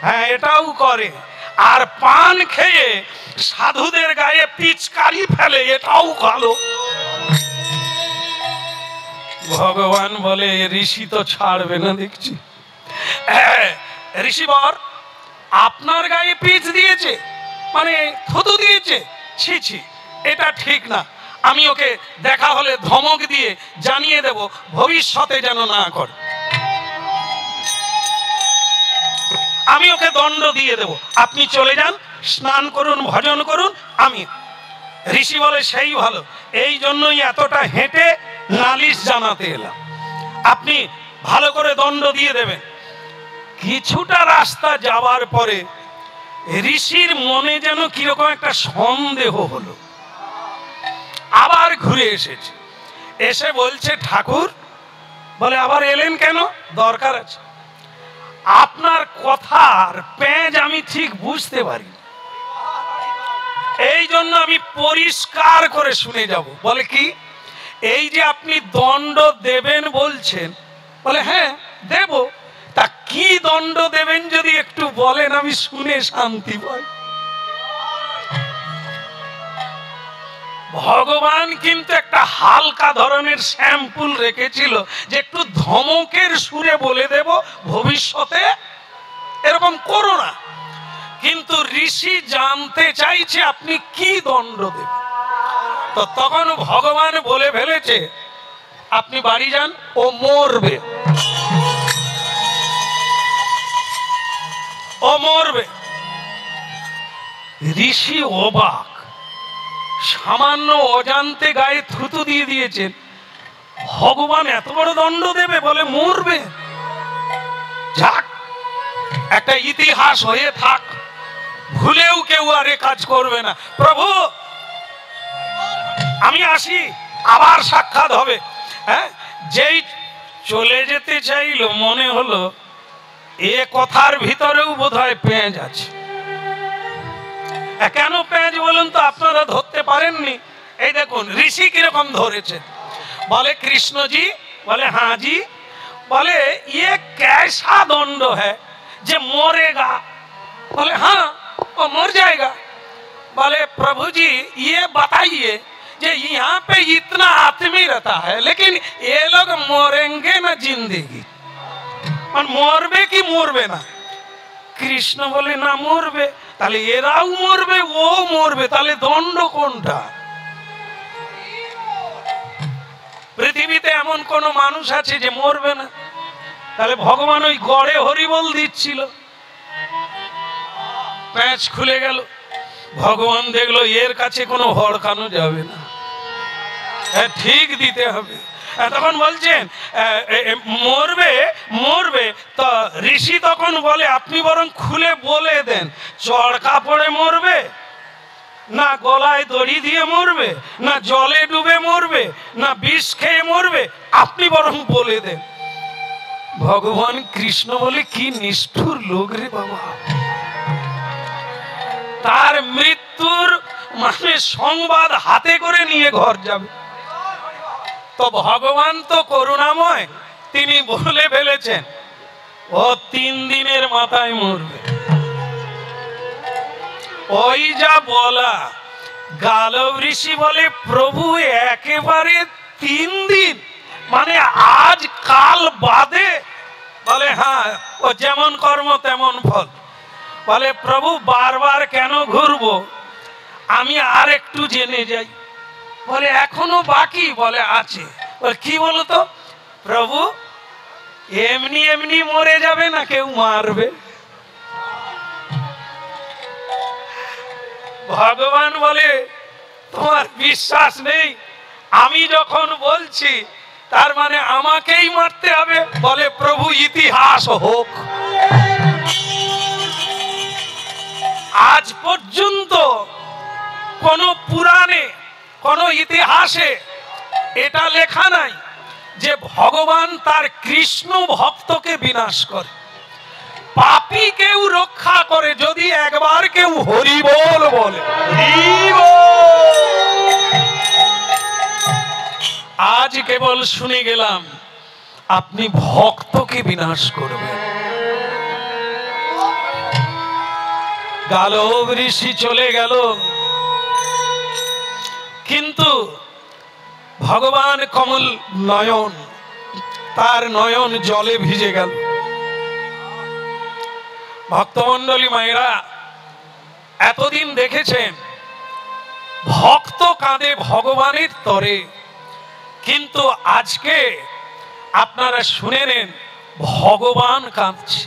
হ্যাঁ, এটাও করে, আর পান খেয়ে সাধুদের গায়ে পিচকারি ফেলে, এটাও ভালো। ভগবান বলে ঋষি তো ছাড়বে না দেখছি। ঋষিবর, আপনার গায়ে পিচ দিয়েছে মানে থুতু দিয়েছে, ছি ছি, এটা ঠিক না। আমি ওকে দেখা হলে ধমক দিয়ে জানিয়ে দেব, ভবিষ্যতে যেন না করে। আমি ওকে দণ্ড দিয়ে দেব, আপনি চলে যান, স্নান করুন, ভজন করুন। আমি ঋষি বলে সেই ভালো, এই জন্যই এতটা হেঁটে নালিশ জানাতে এলাম। আপনি ভালো করে দণ্ড দিয়ে দেবেন। কিছুটা রাস্তা যাওয়ার পরে ঋষির মনে যেন কিরকম একটা সন্দেহ হলো, আবার ঘুরে এসেছে, এসে বলছে ঠাকুর, বলে আবার এলেন কেন, দরকার আছে। আপনার কথার পেঁচ আমি ঠিক বুঝতে পারি, এই জন্য আমি পরিষ্কার করে শুনে যাব। বলে কি, এই যে আপনি দণ্ড দেবেন বলছেন, বলে হ্যাঁ দেব, তা কি দণ্ড দেবেন যদি একটু বলেন, আমি শুনে শান্তি পাই। ভগবান কিন্তু একটা হালকা ধরনের স্যাম্পল রেখেছিল, যে একটু ধমকের সুরে বলে দেব, ভবিষ্যতে এরকম করো না। কিন্তু ঋষি জানতে চাইছে আপনি কি দণ্ড দেবেন। তো তখন ভগবান বলে ফেলেছে, আপনি বাড়ি যান, ও মরবে, ও মরবে। ঋষি অবাক, সামান্য অজান্তে গায়ে থুতু দিয়ে দিয়েছেন, ভগবান এত বড় দণ্ড দেবে, বলে মরবে। যাক, একটা ইতিহাস হয়ে থাক, ভুলেও কেউ আর এ কাজ করবে না। প্রভু আমি আসি, আবার সাক্ষাৎ হবে। হ্যাঁ, যেই চলে যেতে চাইলো, মনে হলো এ কথার ভিতরেও বোধহয় পেঁচ আছে। কেন পেঁচ বলুন তো, আপনারা ধরতে পারেননি? এই দেখুন ঋষি কিরকম ধরেছে। বলে কৃষ্ণজি, বলে হ্যাঁ জি। বলে ये कैसा दंड है যে मरेगा? बोले हाँ वो मर जाएगा। बोले प्रभु जी ये बताइए যে यहाँ पे इतना आदमी रहता है, लेकिन ये लोग मरेंगे ना जिंदगी, मरबे কি মরবে না? কৃষ্ণ বলে না মরবে। তাহলে এরাও মরবে, ও মরবে, তাহলে দণ্ড কোনটা? পৃথিবীতে এমন কোন মানুষ আছে যে মরবে না? তাহলে ভগবান ওই গড়ে হরিবল দিচ্ছিল, প্যাঁচ খুলে গেল। ভগবান দেখলো এর কাছে কোনো হড়কানো যাবে না, ঠিক দিতে হবে। তখন বলছেন মরবে মরবে। তো ঋষি তখন বলে আপনি বরং খুলে বলে দেন, চড়কা পড়ে মরবে, না গলায় দড়ি দিয়ে মরবে, না জলে ডুবে মরবে, না বিষ খেয়ে মরবে, আপনি বরং বলে দেন। ভগবান কৃষ্ণ বলে কি নিষ্ঠুর লোক রে বাবা, তার মৃত্যুর মানে সংবাদ হাতে করে নিয়ে ঘর যাবে। তো ভগবান তো করুণাময়, তিনি বলে ফেলেছেন ও 3 দিনের মাথায় মরবে। ওই যা বলা, গালব ঋষি বলে প্রভু একেবারে 3 দিন মানে আজ কাল বাদে? বলে হ্যাঁ, ও যেমন কর্ম তেমন ফল। বলে প্রভু বারবার কেন ঘুরবো, আমি আর একটু জেনে যাই। বলে এখনো বাকি? বলে আছে। বলে কি বলতো? প্রভু এমনি এমনি মরে যাবে না কেউ মারবে? ভগবান বলে তোমার বিশ্বাস নেই, আমি যখন বলছি তার মানে আমাকেই মারতে হবে? বলে প্রভু ইতিহাস হোক। আজ পর্যন্ত কোন পুরাণে কোন ইতিহাসে এটা লেখা নাই যে ভগবান তার কৃষ্ণ ভক্তকে বিনাশ করে, পাপী কেউ রক্ষা করে যদি একবার কেউ হরি বল বলে। আজ কেবল শুনে গেলাম আপনি ভক্তকে বিনাশ করবেন। গালব ঋষি চলে গেল, কিন্তু ভগবান কমল নয়ন, তার নয়ন জলে ভিজে গেল। ভক্তমণ্ডলী মায়েরা, এতদিন দেখেছেন ভক্ত কাঁদে ভগবানের তরে, কিন্তু আজকে আপনারা শুনে নেন ভগবান কাঁদছে।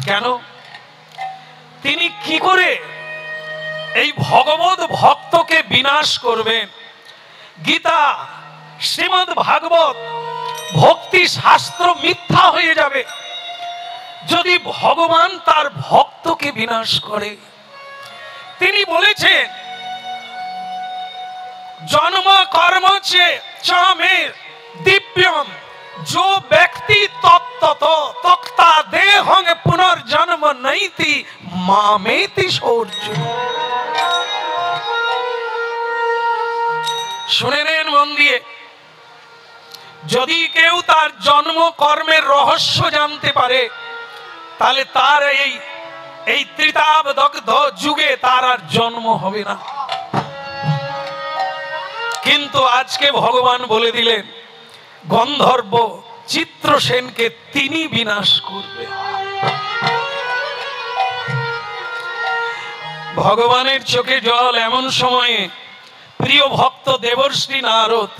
কেন? তিনি কি করে এই ভগবত ভক্তকে বিনাশ করবেন? গীতা, শ্রীমদ্ ভাগবত, ভক্তি শাস্ত্র মিথ্যা হয়ে যাবে যদি ভগবান তার ভক্তকে বিনাশ করে। তিনি বলেছেন জন্ম কর্ম চে চামে দিব্যম, जो व्यक्ति तत्त तक्ता देहं पुनर्जन्म नैति मामेति शौर्य। শুনে নেন মন দিয়ে, যদি কেউ তার জন্ম কর্মের রহস্য জানতে পারে তাহলে তার এই ত্রিতাবদগ্ধ যুগে তার আর জন্ম হবে না। কিন্তু আজকে ভগবান বলে দিলেন গন্ধর্ব চিত্রসেনকে তিনি বিনাশ করবে। ভগবানের চোখে জল এমন সময়ে প্রিয় ভক্ত দেবর্ষি নারদ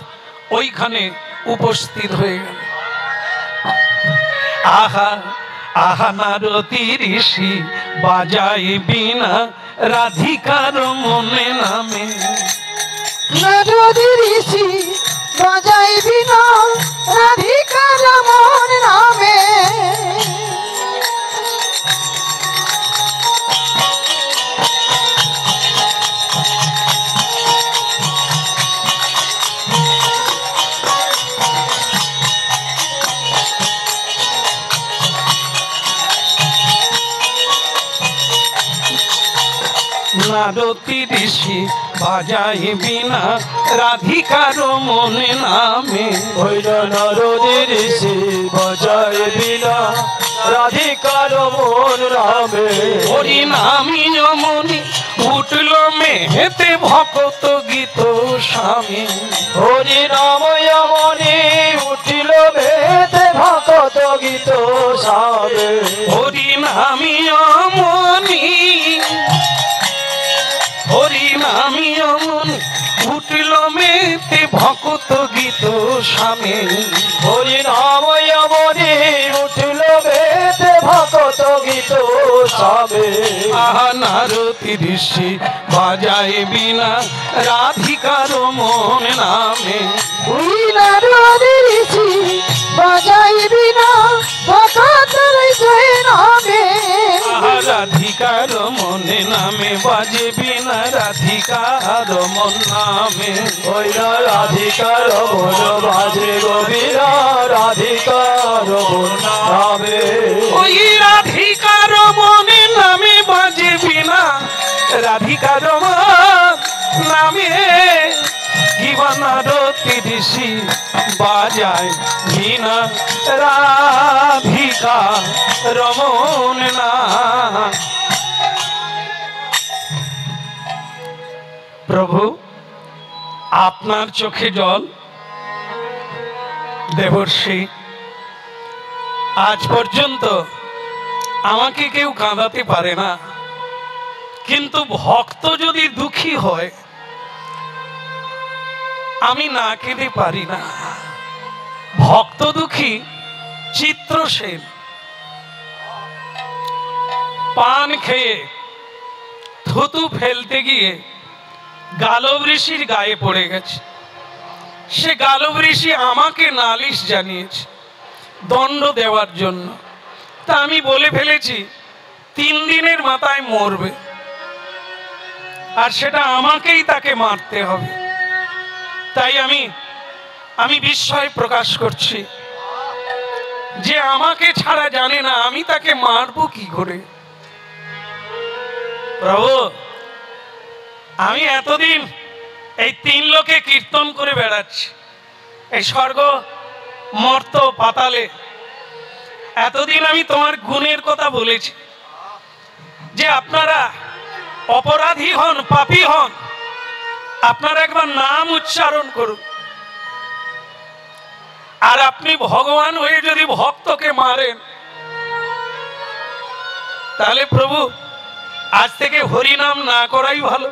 ওইখানে উপস্থিত হয়ে গেল। আহা আহা নারদী ঋষি বাজাই বিনা রাধিকার মনে নামে। নারদী ঋষি বাজাই বিনা রাধিকার মন নামে। নারদী ঋষি বাজাই বিনা রাধিকার মনে নামে। হইল নারদী ঋষি বাজাই বিনা রাধিকার মন নামে। হরি নামি যমনি উঠল মেহেতে ভক্ত গীত স্বামী। হরি নাম যমনি উঠিল মেহেতে ভক্ত গীত স্বামী। হরি নামি যমনি, হরি নামি যমনি উঠল মেহেতে ভক্ত গীত স্বামী। হরি নাম যমনি উঠিল মেহেতে ভক্ত গীত স্বামী। আহা নারদী ঋষি বাজাই বিনা রাধিকার মন নামে। ওই নারদী ঋষি বাজাই বিনা ভক্তের জয় নামে। আহা রাধিকার মনে নামে বাজে বিনা রাধিকার মন নামে। হইল রাধিকার মন বাজে গোবিরা রাধিকার রাধিকা রমন নামে কি বানারতি ঋষি বাজায় বিনা রাধিকা রমন না। প্রভু আপনার চোখে জল, দেবর্ষি আজ পর্যন্ত আমাকে কেউ কাঁদাতে পারে না, কিন্তু ভক্ত যদি দুঃখী হয় আমি না কেঁদে পারি না। ভক্ত দুঃখী চিত্রসেন পান খেয়ে থুতু ফেলতে গিয়ে গালব ঋষির গায়ে পড়ে গেছে। সে গালব ঋষি আমাকে নালিশ জানিয়েছে দণ্ড দেওয়ার জন্য। তা আমি বলে ফেলেছি 3 দিনের মাথায় মরবে, আর সেটা আমাকেই তাকে মারতে হবে। তাই আমি বিস্ময় প্রকাশ করছি যে আমাকে ছাড়া জানে না, আমি তাকে মারবো কি করে। প্রভু আমি এতদিন এই 3 লোকে কীর্তন করে বেড়াচ্ছি, এই স্বর্গ মর্ত পাতালে এতদিন আমি তোমার গুণের কথা বলেছি, যে আপনারা অপরাধী হন, পাপী হন, আপনারা একবার নাম উচ্চারণ করুন। আর আপনি ভগবান হয়ে যদি ভক্তকে মারেন, তাহলে প্রভু আজ থেকে হরি নাম না করাই ভালো।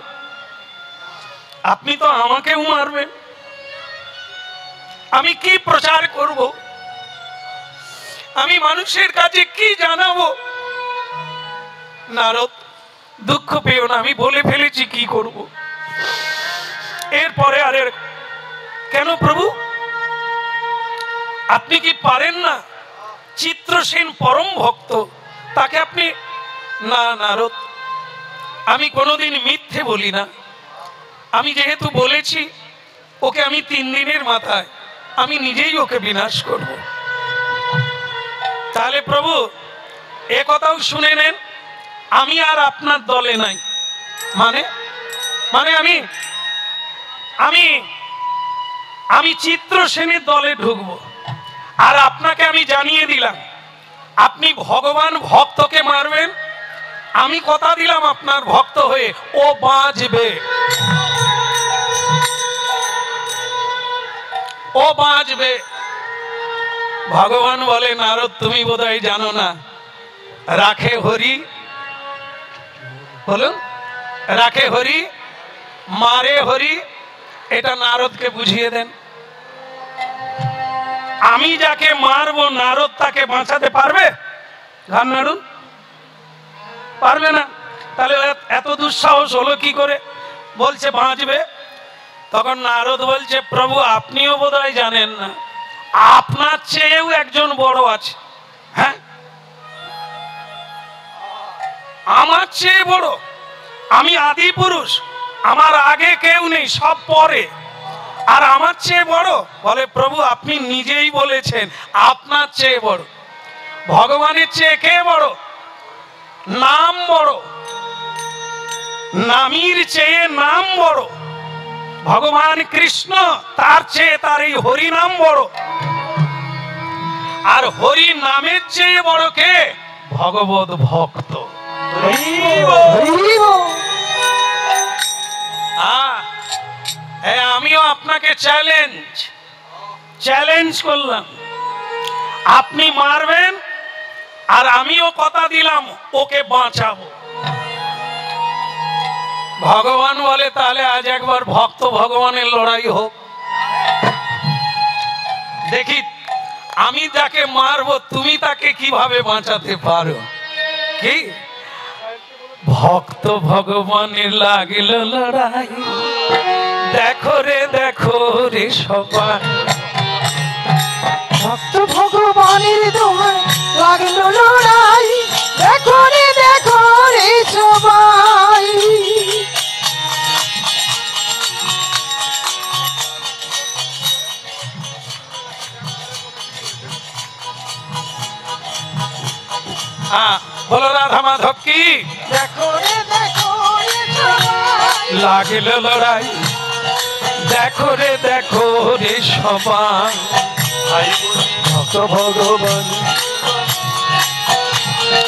আপনি তো আমাকেও মারবেন, আমি কি প্রচার করব? আমি মানুষের কাছে কি জানাবো? নারদ দুঃখ পেও না, আমি বলে ফেলেছি কি করব। এরপরে আর কেন প্রভু আপনি কি পারেন না? চিত্রসেন পরম ভক্ত, তাকে আপনি না। নারদ আমি কোনোদিন মিথ্যে বলি না, আমি যেহেতু বলেছি ওকে আমি 3 দিনের মাথায় আমি নিজেই ওকে বিনাশ করব। তাহলে প্রভু এ কথাও শুনে নেন, আমি আর আপনার দলে নাই। মানে মানে আমি আমি আমি চিত্রসেনের দলে ঢুকবো। আর আপনাকে আমি জানিয়ে দিলাম, আপনি ভগবান ভক্তকে মারবেন, আমি কথা দিলাম আপনার ভক্ত হয়ে ও বাঁচবে, ও বাঁচবে। ভগবান বলে নারদ তুমি বোধহয় জানো না, রাখে হরি, বলুন রাখে হরি মারে হরি, এটা নারদকে বুঝিয়ে দেন। আমি যাকে মারবো নারদ তাকে বাঁচাতে পারবে? ঘাড় নাড়ুন, পারবে না। তাহলে এত দুঃসাহস হলো কি করে? বলছে বাঁচবে। তখন নারদ বলছে প্রভু আপনিও বোধহয় জানেন না, আপনার চেয়েও একজন বড় আছে। হ্যাঁ আমার চেয়ে বড়? আমি আদি পুরুষ, আমার আগে কেউ নেই, সব পরে, আর আমার চেয়ে বড়? বলে প্রভু আপনি নিজেই বলেছেন আপনার চেয়ে বড়। ভগবানের চেয়ে কে বড়? নাম বড়, নামীর চেয়ে নাম বড়। ভগবান কৃষ্ণ, তার চেয়ে তার এই হরি নাম বড়। আর হরি নামের চেয়ে বড় কে? ভগবত ভক্ত। আমিও আপনাকে চ্যালেঞ্জ করলাম, আপনি মারবেন আর আমিও কথা দিলাম ওকে বাঁচাবো। ভগবান বলে তাহলে আজ একবার ভক্ত ভগবানের লড়াই হোক, দেখি আমি যাকে মারবো তুমি তাকে কিভাবে বাঁচাতে পারো। কি ভক্ত ভগবানের লাগিল লড়াই, দেখো রে সবাই, ভক্ত ভগবানের দোহাই লাগিল লড়াই, দেখো রে সবাই। বলো রাধা মাধব কি? দেখো রে সবাই। লাগিল লড়াই দেখো রে সবাই ভাই ভক্ত ভগবান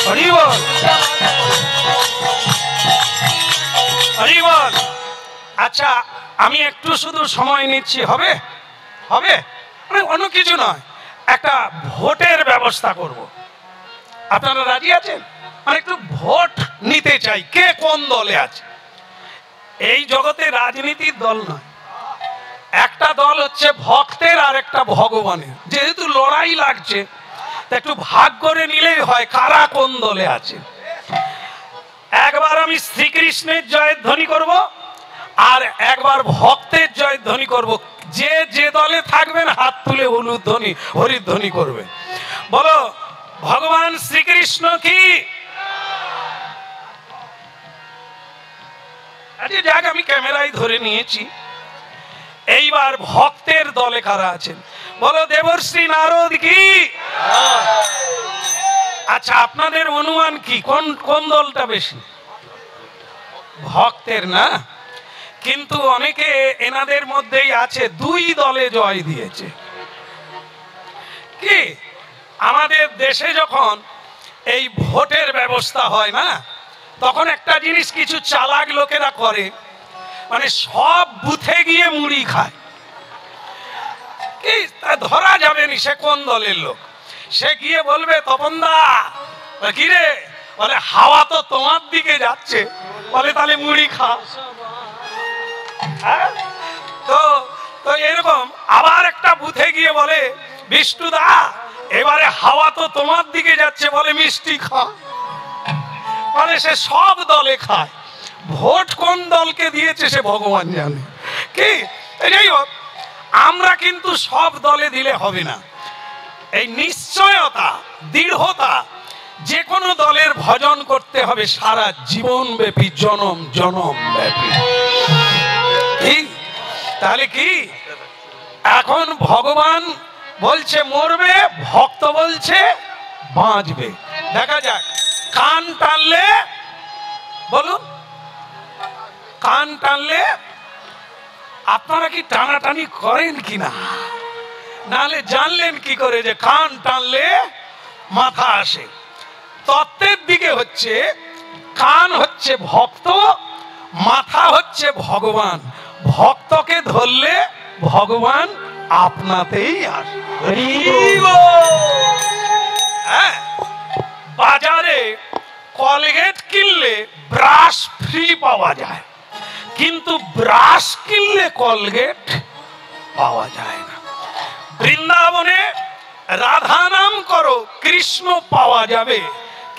হরি বল হরি বল। আচ্ছা আমি একটু শুধু সময় নিচ্ছি, হবে হবে মানে অন্য কিছু নয়, একটা ভোটের ব্যবস্থা করব। আপনারা রাজি আছেন? মানে একটু ভোট নিতে চাই, কে কোন দলে আছে। এই জগতে রাজনীতির দল নয়, একটা দল হচ্ছে ভক্তের আর একটা ভগবানের। যেহেতু লড়াই লাগছে তা একটু ভাগ করে নিলেই হয় কারা কোন দলে আছে। একবার আমি শ্রীকৃষ্ণের জয়ের ধ্বনি করব আর একবার ভক্তের জয়ের ধ্বনি করব। যে যে দলে থাকবেন হাত তুলে হলুদ ধ্বনি হরির ধ্বনি করবে। বলো ভগবান শ্রীকৃষ্ণ কি। আচ্ছা যাক, আমি ক্যামেরায় ধরে নিয়েছি। এইবার ভক্তের দলে কারা আছেন বলো। দেবশ্রী নারদ কি। আচ্ছা আপনাদের অনুমান কি, কোন কোন দলটা বেশি? ভক্তের না, কিন্তু অনেকে এনাদের মধ্যেই আছে দুই দলে জয় দিয়েছে। কি আমাদের দেশে যখন এই ভোটের ব্যবস্থা হয় না, তখন একটা জিনিস কিছু চালাক লোকেরা করে, মানে সব বুথে গিয়ে মুড়ি খায়। কি ধরা যাবে নি সে কোন দলের লোক। সে গিয়ে বলবে তপনদা কি রে, বলে হাওয়া তো তোমার দিকে যাচ্ছে, বলে তাহলে মুড়ি খা। তো তো এরকম আবার একটা বুথে গিয়ে বলে বিষ্ণুদা এবারে হাওয়া তো তোমার দিকে যাচ্ছে, বলে মিষ্টি খা। মানে সে সব দলে খায়। ভোট কোন দলকে দিয়েছে সে ভগবান জানে। কি যাই হোক, আমরা কিন্তু সব দলে দিলে হবে না। এই নিশ্চয়তা দৃঢ়তা, যে কোনো দলের ভজন করতে হবে সারা জীবন ব্যাপী, জনম জনম ব্যাপী। তাহলে কি এখন ভগবান বলছে মরবে, ভক্ত বলছে বাঁচবে। দেখা যাক কান টানলে, বলুন কান টানলে আপনারা কি টানাটানি করেন কিনা, নাহলে জানলেন কি করে যে কান টানলে মাথা আসে। তত্ত্বের দিকে হচ্ছে কান হচ্ছে ভক্ত, মাথা হচ্ছে ভগবান। ভক্তকে ধরলে ভগবান আপনাতেই আসে। হ্যাঁ, বাজারে কলগেট কিনলে ব্রাশ ফ্রি পাওয়া যায়, কিন্তু ব্রাশ কিনলে কলগেট পাওয়া যায় না। বৃন্দাবনে রাধা নাম করো কৃষ্ণ পাওয়া যাবে,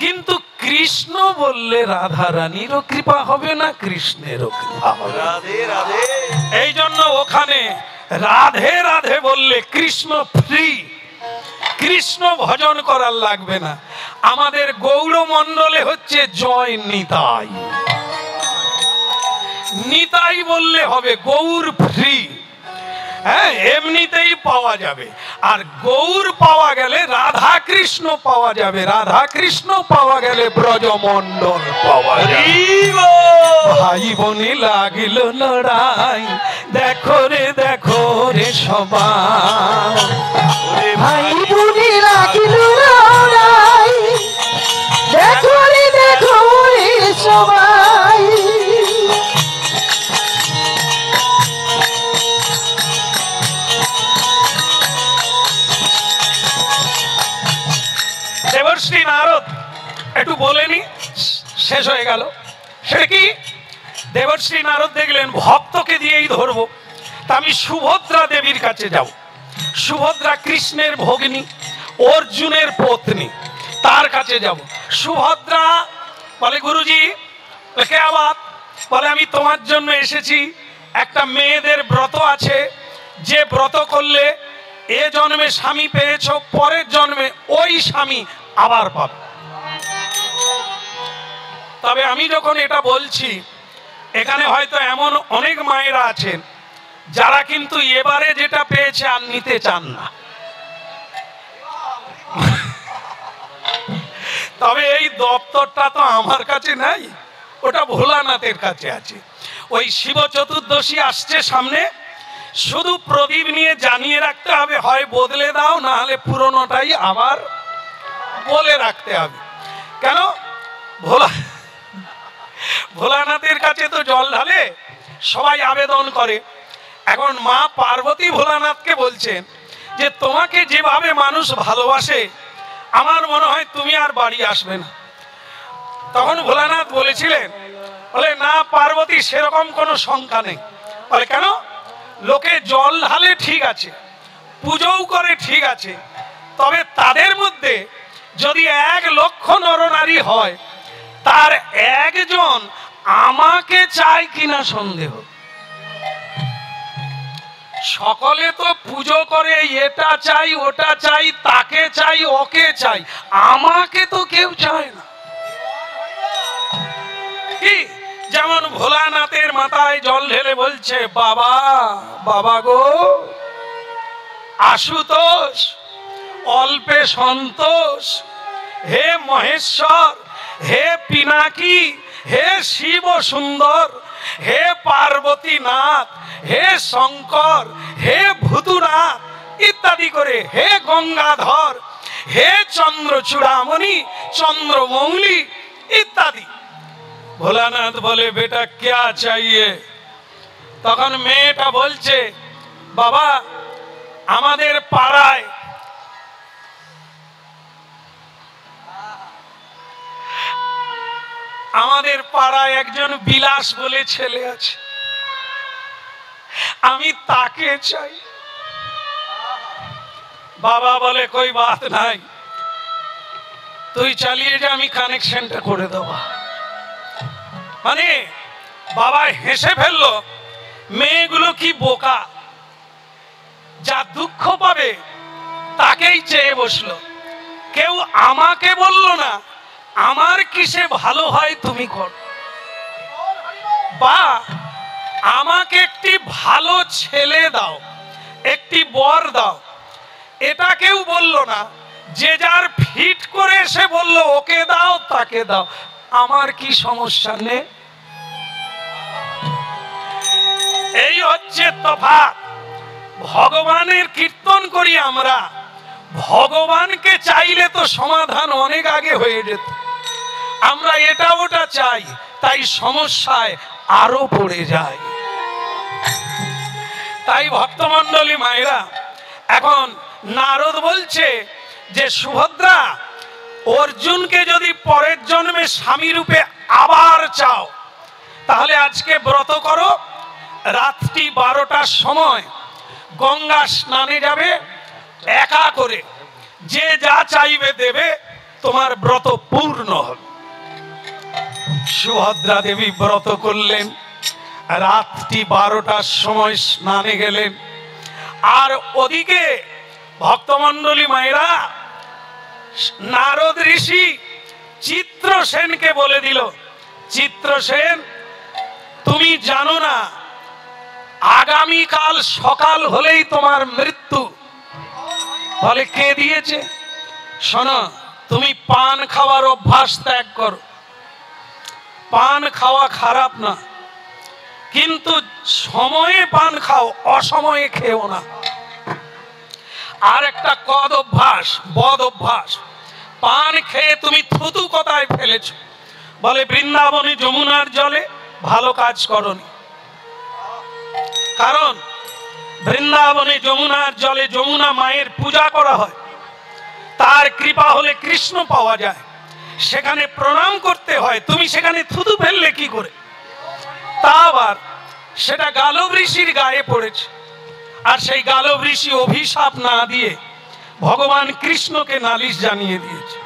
কিন্তু কৃষ্ণ বললে রাধা রানীরও কৃপা হবে না, কৃষ্ণেরও কৃপা হবে। রাধে রাধে। এই জন্য ওখানে রাধে রাধে বললে কৃষ্ণ ফ্রি, কৃষ্ণ ভজন করার লাগবে না। আমাদের গৌড়মণ্ডলে হচ্ছে জয় নিতাই, নিতাই বললে হবে, গৌর ফ্রি। হ্যাঁ, এমনিতেই পাওয়া যাবে। আর গৌর পাওয়া গেলে রাধা কৃষ্ণ পাওয়া যাবে, রাধা কৃষ্ণ পাওয়া গেলে ব্রজমণ্ডল পাওয়া যাবে। ভাই বোনে লাগিল লড়াই দেখো রে সবাই। ভাই বোনে লাগিল লড়াই দেখো রে সবাই। দেবশ্রী নারদ একটু বলেনি, শেষ হয়ে গেল। সেটা কি? দেবশ্রী নারদ দেখলেন ভক্তকে দিয়েই ধরবো, তা আমি সুভদ্রা দেবীর কাছে যাব। সুভদ্রা কৃষ্ণের ভগিনী, অর্জুনের পত্নী, তার কাছে যাব। সুভদ্রা বলে গুরুজি কে আবার, বলে আমি তোমার জন্য এসেছি। একটা মেয়েদের ব্রত আছে, যে ব্রত করলে এ জন্মে স্বামী পেয়েছো, পরের জন্মে ওই স্বামী আবার পাবে। তবে আমি যখন এটা বলছি, এখানে হয়তো এমন অনেক মায়েরা আছেন যারা কিন্তু এবারে যেটা পেয়েছে আর নিতে চান না। তবে এই দপ্তরটা তো আমার কাছে নাই, ওটা ভোলানাথের কাছে আছে। ওই শিব চতুর্দশী আসছে সামনে, শুধু প্রদীপ নিয়ে জানিয়ে রাখতে হবে, হয় বদলে দাও, না হলে পুরনোটাই আবার বলে রাখতে হবে। কেন? ভোলানাথের কাছে তো জল ঢালে সবাই আবেদন করে। এখন মা পার্বতী ভোলানাথকে বলছেন যে তোমাকে যেভাবে মানুষ ভালোবাসে আমার মনে হয় তুমি আর বাড়ি আসবে না। তখন ভোলানাথ বলেছিলেন, বলে না পার্বতী, সেরকম কোনো শঙ্কা নেই। বলে কেন? লোকে জল ঢালে ঠিক আছে, পুজোও করে ঠিক আছে, তবে তাদের মধ্যে যদি 1 লক্ষ নরনারী হয়, তার একজন আমাকে চায় কিনা সন্দেহ। সকলে তো পুজো করে, এটা চাই ওটা চাই, তাকে চাই ওকে চাই, আমাকে তো কেউ চায় না। কি যেমন ভোলানাথের মাথায় জল ঢেলে বলছে, বাবা বাবা গো, আশুতোষ অল্পে সন্তোষ, হে মহেশ্বর, হে পিনাকি, হে শিব সুন্দর, হে পার্বতীনাথ, হে শঙ্কর, হে ভূতুনাথ ইত্যাদি করে, হে গঙ্গাধর, হে চন্দ্রচূড়ামণি, চন্দ্রমৌলি ইত্যাদি। ভোলানাথ বলে বেটা क्या चाहिए? তখন মেয়েটা বলছে, বাবা আমাদের পাড়ায় একজন বিলাস বলে ছেলে আছে, আমি তাকে চাই। বাবা বলে कोई बात নাই, তুই চালিয়ে যা, আমি কানেকশনটা করে দেব। মানে বাবা হেসে ফেললো, মেয়েগুলো কি বোকা, যা দুঃখ পাবে তাকেই চেয়ে বসলো, কেউ আমাকে বললো না আমার কিসে ভালো হয় তুমি কর, বা আমাকে একটি ভালো ছেলে দাও, একটি বর দাও, এটা কেউ বললো না। যে যার ফিট করে এসে বললো ওকে দাও তাকে দাও, আমার কি সমস্যা নেই। এই হচ্ছে তফাৎ। ভগবানের কীর্তন করি আমরা, ভগবানকে চাইলে তো সমাধান অনেক আগে হয়ে যেত, আমরা এটা ওটা চাই, তাই সমস্যায় আরো পড়ে যায়। তাই ভক্তমণ্ডলী মায়েরা, এখন নারদ বলছে যে সুভদ্রা, অর্জুনকে যদি পরের জন্মে স্বামী রূপে আবার চাও, তাহলে আজকে ব্রত করো, রাত্রি 12টার সময় গঙ্গা স্নানে যাবে একা করে, যে যা চাইবে দেবে, তোমার ব্রত পূর্ণ হবে। সুভদ্রা দেবী ব্রত করলেন, রাত্রি 12টার সময় স্নানে গেলেন। আর ওদিকে ভক্তমণ্ডলী মায়েরা, নারদ ঋষি চিত্রসেনকে বলে দিল, চিত্রসেন তুমি জানো না আগামীকাল সকাল হলেই তোমার মৃত্যু। বলে কে দিয়েছে? শোনো, তুমি পান খাওয়ার অভ্যাস ত্যাগ করো, পান খাওয়া খারাপ না, কিন্তু সময়ে পান খাও, অসময়ে খেও না। আর একটা বদ অভ্যাস, পান খেয়ে তুমি থুতু কোথায় ফেলেছ? বলে বৃন্দাবনে যমুনার জলে। ভালো কাজ করনি, কারণ বৃন্দাবনে যমুনার জলে যমুনা মায়ের পূজা করা হয়, তার কৃপা হলে কৃষ্ণ পাওয়া যায়, সেখানে প্রণাম করতে হয়, তুমি সেখানে থুতু ফেললে কি করে? তা আবার সেটা গালব ঋষির গায়ে পড়েছে, আর সেই গালব ঋষি অভিশাপ না দিয়ে ভগবান কৃষ্ণকে নালিশ জানিয়ে দিয়েছে।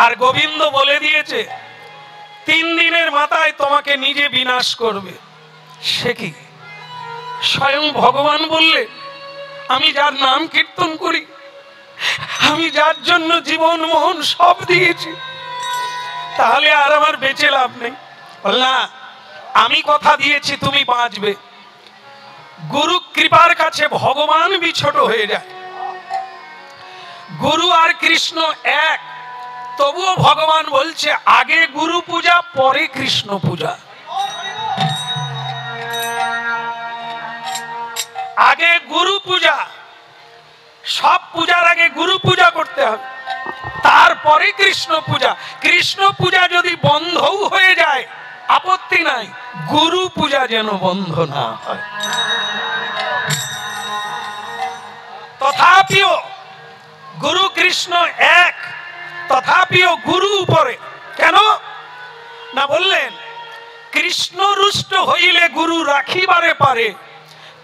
আর গোবিন্দ বলে দিয়েছে 3 দিনের মাথায় তোমাকে নিজে বিনাশ করবে। সে কি? স্বয়ং ভগবান বললে, আমি যার নাম কীর্তন করি, আমি যার জন্য জীবন মন সব দিয়েছি, তাহলে আর আমার বেঁচে লাভ নেই। না, আমি কথা দিয়েছি তুমি বাঁচবে। গুরু কৃপার কাছে ভগবান বিছোট হয়ে যায়। গুরু আর কৃষ্ণ এক, তবুও ভগবান বলছে আগে গুরু পূজা পরে কৃষ্ণ পূজা। আগে গুরু পূজা, সব পূজার আগে গুরু পূজা করতে হবে, তারপরে কৃষ্ণ পূজা। কৃষ্ণ পূজা যদি বন্ধও হয়ে যায় আপত্তি নাই, গুরু পূজা যেন বন্ধ না হয়। তথাপিও গুরু কৃষ্ণ এক, তথাপিও গুরু উপরে। কেন না বললেন, কৃষ্ণ রুষ্ট হইলে গুরু রাখিবারে পারে,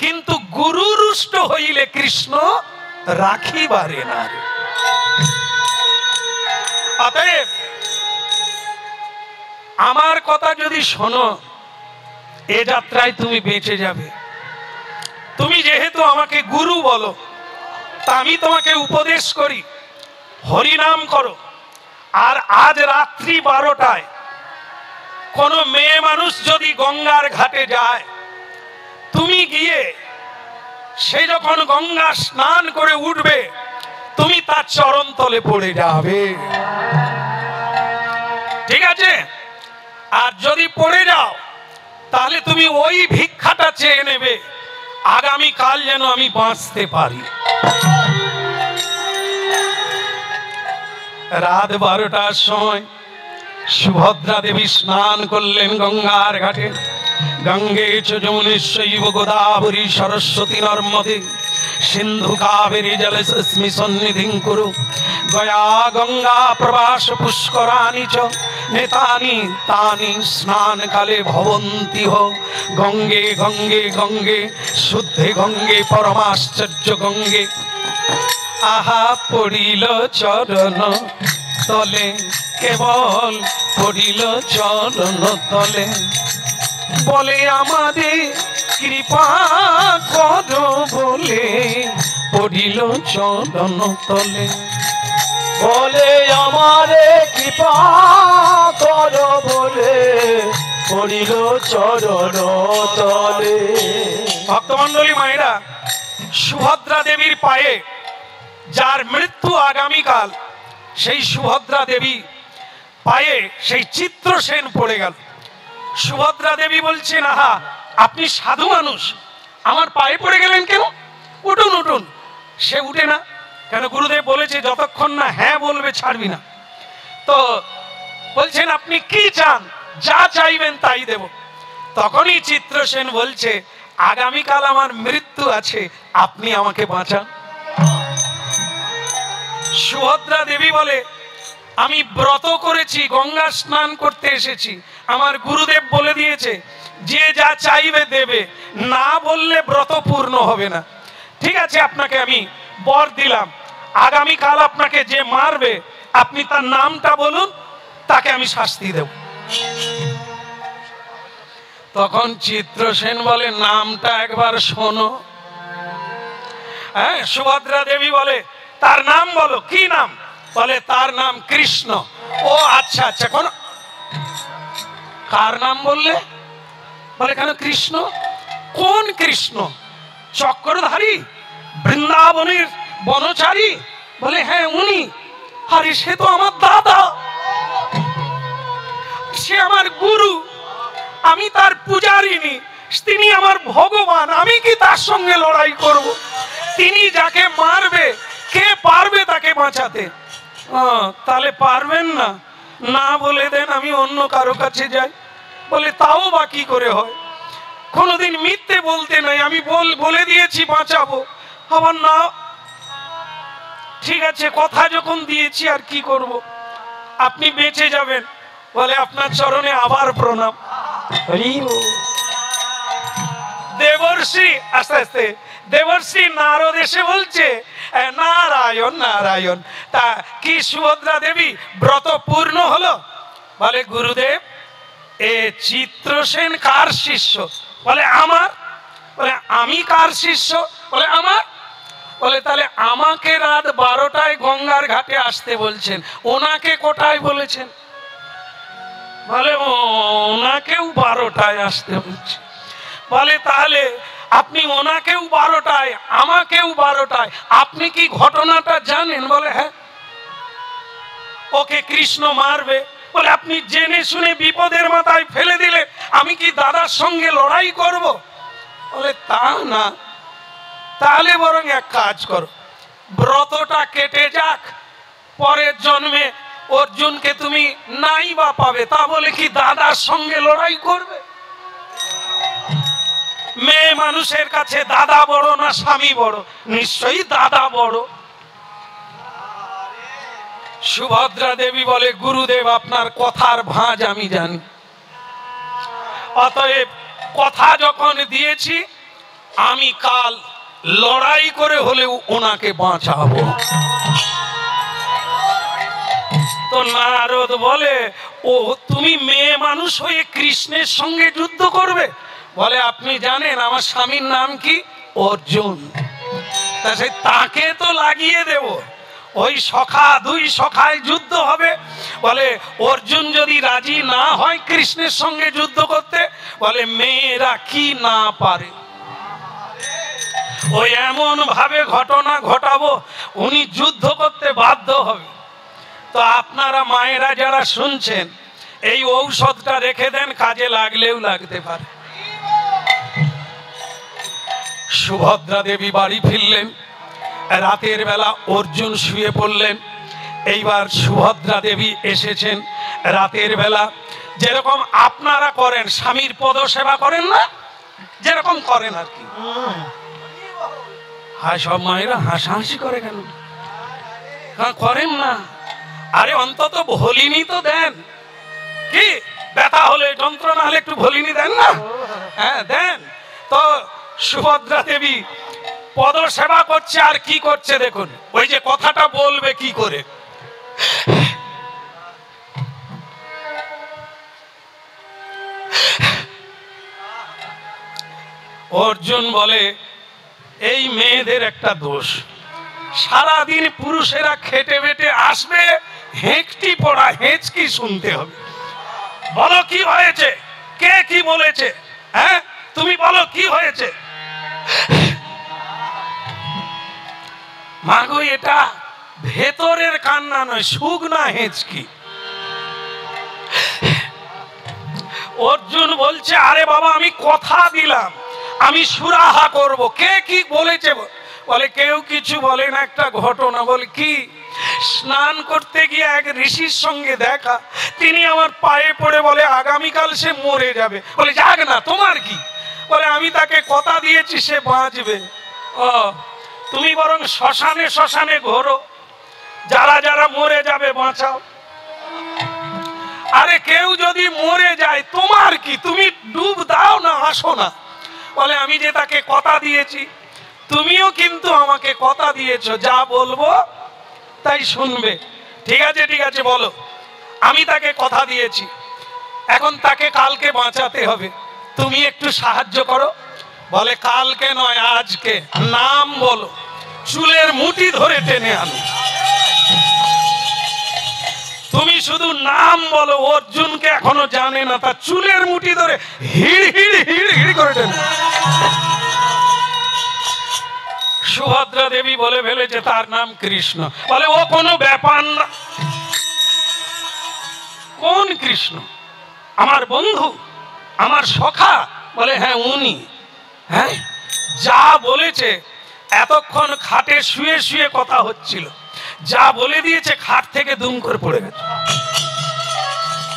কিন্তু গুরু রুষ্ট হইলে কৃষ্ণ রাখিবারে না। অতএব আমার কথা যদি শোনো, এ যাত্রায় তুমি বেঁচে যাবে। তুমি যেহেতু আমাকে গুরু বলো, তা আমি তোমাকে উপদেশ করি, হরিনাম করো। আর আজ রাত্রি 12টায় কোন মেয়ে মানুষ যদি গঙ্গার ঘাটে যায়, তুমি গিয়ে সে যখন গঙ্গা স্নান করে উঠবে, তুমি তার চরণ তলে পড়ে যাবে, ঠিক আছে? আর যদি পড়ে যাও, তাহলে তুমি ওই ভিক্ষাটা চেয়ে নেবে, আগামী কাল যেন আমি বাঁচতে পারি। রাত 12টার সময় সুভদ্রা দেবী স্নান করলেন গঙ্গার ঘাটে। গঙ্গে চ যমুনেশ্বৈব গোদাবরী সরস্বতী নর্মদে সিন্ধু কাবেরী জলস্মি সন্নিধিং কুরু গয়া গঙ্গা প্রবাস পুষ্করাণি চ নেতানি তানি স্নান কালে ভবন্তি হো। গঙ্গে গঙ্গে গঙ্গে শুদ্ধে গঙ্গে পরমাশ্চর্য গঙ্গে। আহা পড়িল চরণ তলে, কেবল পড়িল চরণ তলে। বলে আমাদের কৃপা করো বলে পড়িল চরণ তলে। বলে আমারে কৃপা করো বলে পড়িল চরণ তলে। ভক্তমণ্ডলী মায়েরা, সুভদ্রা দেবীর পায়ে যার মৃত্যু আগামীকাল, সেই সুভদ্রা দেবী পায়ে সেই চিত্রসেন পড়ে গেল। সুভদ্রা দেবী বলছেন, আহা আপনি সাধু মানুষ, আমার পায়ে পড়ে গেলেন কেন? উঠুন উঠুন। সে উঠে না, কেন? গুরুদেব বলেছে যতক্ষণ না হ্যাঁ বলবে ছাড়বি না। তো বলছেন আপনি কি চান? যা চাইবেন তাই দেব। তখনই চিত্রসেন বলছে, আগামীকাল আমার মৃত্যু আছে, আপনি আমাকে বাঁচান। সুভদ্রা দেবী বলে, আমি ব্রত করেছি, গঙ্গা স্নান করতে এসেছি, আমার গুরুদেব বলে দিয়েছে যে যা চাইবে দেবে, না বললে ব্রত পূর্ণ হবে না। ঠিক আছে, আপনাকে আমি বর দিলাম, আগামীকাল আপনাকে যে মারবে আপনি তার নামটা বলুন, তাকে আমি শাস্তি দেব। তখন চিত্রসেন বলে, নামটা একবার শোনো। হ্যাঁ, সুভদ্রা দেবী বলে, তার নাম বলো। কি নাম? বলে তার নাম কৃষ্ণ। ও আচ্ছা আচ্ছা, কোন কার নাম বললে? বলে কেন কৃষ্ণ? কোন কৃষ্ণ? চক্রধারী, বৃন্দাবনের বনচারী? বলে হ্যাঁ উনি। আরে সে তো আমার দাদা, সে আমার গুরু, আমি তার পূজারিনী, তিনি আমার ভগবান, আমি কি তার সঙ্গে লড়াই করব? তিনি যাকে মারবে, কে পারবে তাকে বাঁচাতে? তাহলে পারবেন না, না বলে দেন, আমি অন্য কারো কাছে যাই। বলে তাও বা কি করে হয়? কোনোদিন মিথ্যে বলতে নাই, আমি বলে দিয়েছি বাঁচাবো, আবার না। ঠিক আছে, কথা যখন দিয়েছি আর কি করব, আপনি বেঁচে যাবেন। বলে আপনার চরণে আবার প্রণাম। দেবর্ষি, আস্তে আস্তে দেবর্ষি নারদ এসে বলছে, নারায়ণ নারায়ণ। তা কি সুভদ্রা দেবী ব্রত পূর্ণ হলো? বলে গুরুদেব, এ চিত্রসেন কার শিষ্য? বলে আমার। বলে আমি কার শিষ্য? বলে আমার। বলে তাহলে আমাকে রাত 12টায় গঙ্গার ঘাটে আসতে বলছেন, ওনাকে কোটায় বলেছেন? বলে ওনাকেও 12টায় আসতে বলছে। বলে তাহলে আপনি ওনাকেও 12টায়, আমাকেও 12টায়, আপনি কি ঘটনাটা জানেন? বলে হ্যাঁ। ওকে কৃষ্ণ মারবে। বলে আপনি জেনে শুনে বিপদের মাথায় ফেলে দিলে আমি কি দাদার সঙ্গে লড়াই করব? বলে তা না, তাহলে বরং এক কাজ করো, ব্রতটা কেটে যাক, পরের জন্মে অর্জুনকে তুমি নাই বা পাবে, তা বলে কি দাদার সঙ্গে লড়াই করবে? মেয়ে মানুষের কাছে দাদা বড় না স্বামী বড়? নিশ্চয়ই দাদা বড়। সুভদ্রা দেবী বলে, গুরুদেব আপনার কথার ভাঁজ আমি জানি, অতএব কথা যখন দিয়েছি আমি কাল লড়াই করে হলেও ওনাকে বাঁচাবো। তো নারদ বলে, ও তুমি মেয়ে মানুষ হয়ে কৃষ্ণের সঙ্গে যুদ্ধ করবে? বলে, আপনি জানেন আমার স্বামীর নাম কি? অর্জুন। তা সে তাকে তো লাগিয়ে দেব, ওই সখা, দুই সখায় যুদ্ধ হবে। বলে, অর্জুন যদি রাজি না হয় কৃষ্ণের সঙ্গে যুদ্ধ করতে, বলে মেয়েরা কি না পারে, ওই এমন ভাবে ঘটনা ঘটাবো উনি যুদ্ধ করতে বাধ্য হবে। তো আপনারা মায়েরা যারা শুনছেন, এই ঔষধটা রেখে দেন, কাজে লাগলেও লাগতে পারে। সুভদ্রা দেবী বাড়ি ফিরলেন, রাতের বেলা অর্জুন শুয়ে পড়লেন। এইবার সুভদ্রা দেবী এসেছেন রাতের বেলা, যেরকম আপনারা করেন, স্বামীর পদ সেবা করেন না, যেরকম করেন আর কি। হায়, সব মায়েরা হাসাহাসি করে কেন? হ্যাঁ, করেন না? আরে অন্তত ভলিনি তো দেন, কি ব্যথা হলে, যন্ত্রণা হলে একটু ভলিনি দেন না? হ্যাঁ দেন। তো সুভদ্রা দেবী পদ সেবা করছে, আর কি করছে দেখুন, ওই যে কথাটা বলবে কি করে। অর্জুন বলে, এই মেয়েদের একটা দোষ, সারাদিন পুরুষেরা খেটে বেটে আসবে, হেঁকটি পড়া হেঁচকি শুনতে হবে। বলো কি হয়েছে, কে কি বলেছে? হ্যাঁ, তুমি বলো কি হয়েছে? মাগো, এটা ভেতরের কান্না নয়, সুখ না হেঁচকি। অর্জুন বলছে, আরে বাবা আমি কথা দিলাম আমি সুরাহা করব, কে কি বলেছে? বলে, কেউ কিছু বলে না। একটা ঘটনা বলে, কি? স্নান করতে গিয়ে এক ঋষির সঙ্গে দেখা, তিনি আমার পায়ে পড়ে বলে, আগামীকাল সে মরে যাবে। বলে, যাক না, তোমার কি? বলে, আমি তাকে কথা দিয়েছি সে বাঁচবে। ও, তুমি বরং শ্মশানে শ্মশানে ঘোরো, যারা যারা মরে যাবে বাঁচাও। আরে কেউ যদি মরে যায় তোমার কি? তুমি ডুব দাও না, আসো না। বলে, আমি যে তাকে কথা দিয়েছি, তুমিও কিন্তু আমাকে কথা দিয়েছো, যা বলবো তাই শুনবে। ঠিক আছে, ঠিক আছে, বলো। আমি তাকে কথা দিয়েছি, এখন তাকে কালকে বাঁচাতে হবে, তুমি একটু সাহায্য করো। বলে, কালকে নয়, আজকে। নাম বলো, চুলের মুঠি ধরে টেনে আনো। তুমি শুধু নাম বলো, অর্জুনকে এখনো জানে না, তার চুলের মুঠি ধরে হিড় হিড় হিড় হিড় করে টেনে। সুভদ্রা দেবী বলে ফেলেছে তার নাম কৃষ্ণ। বলে, ও কোনো ব্যাপার না। কোন কৃষ্ণ? আমার বন্ধু, আমার সখা? বলে, হ্যাঁ উনি। হ্যাঁ, যা বলেছে, এতক্ষণ খাটে শুয়ে শুয়ে কথা হচ্ছিল, যা বলে দিয়েছে খাট থেকে দুম করে পড়ে গেছে।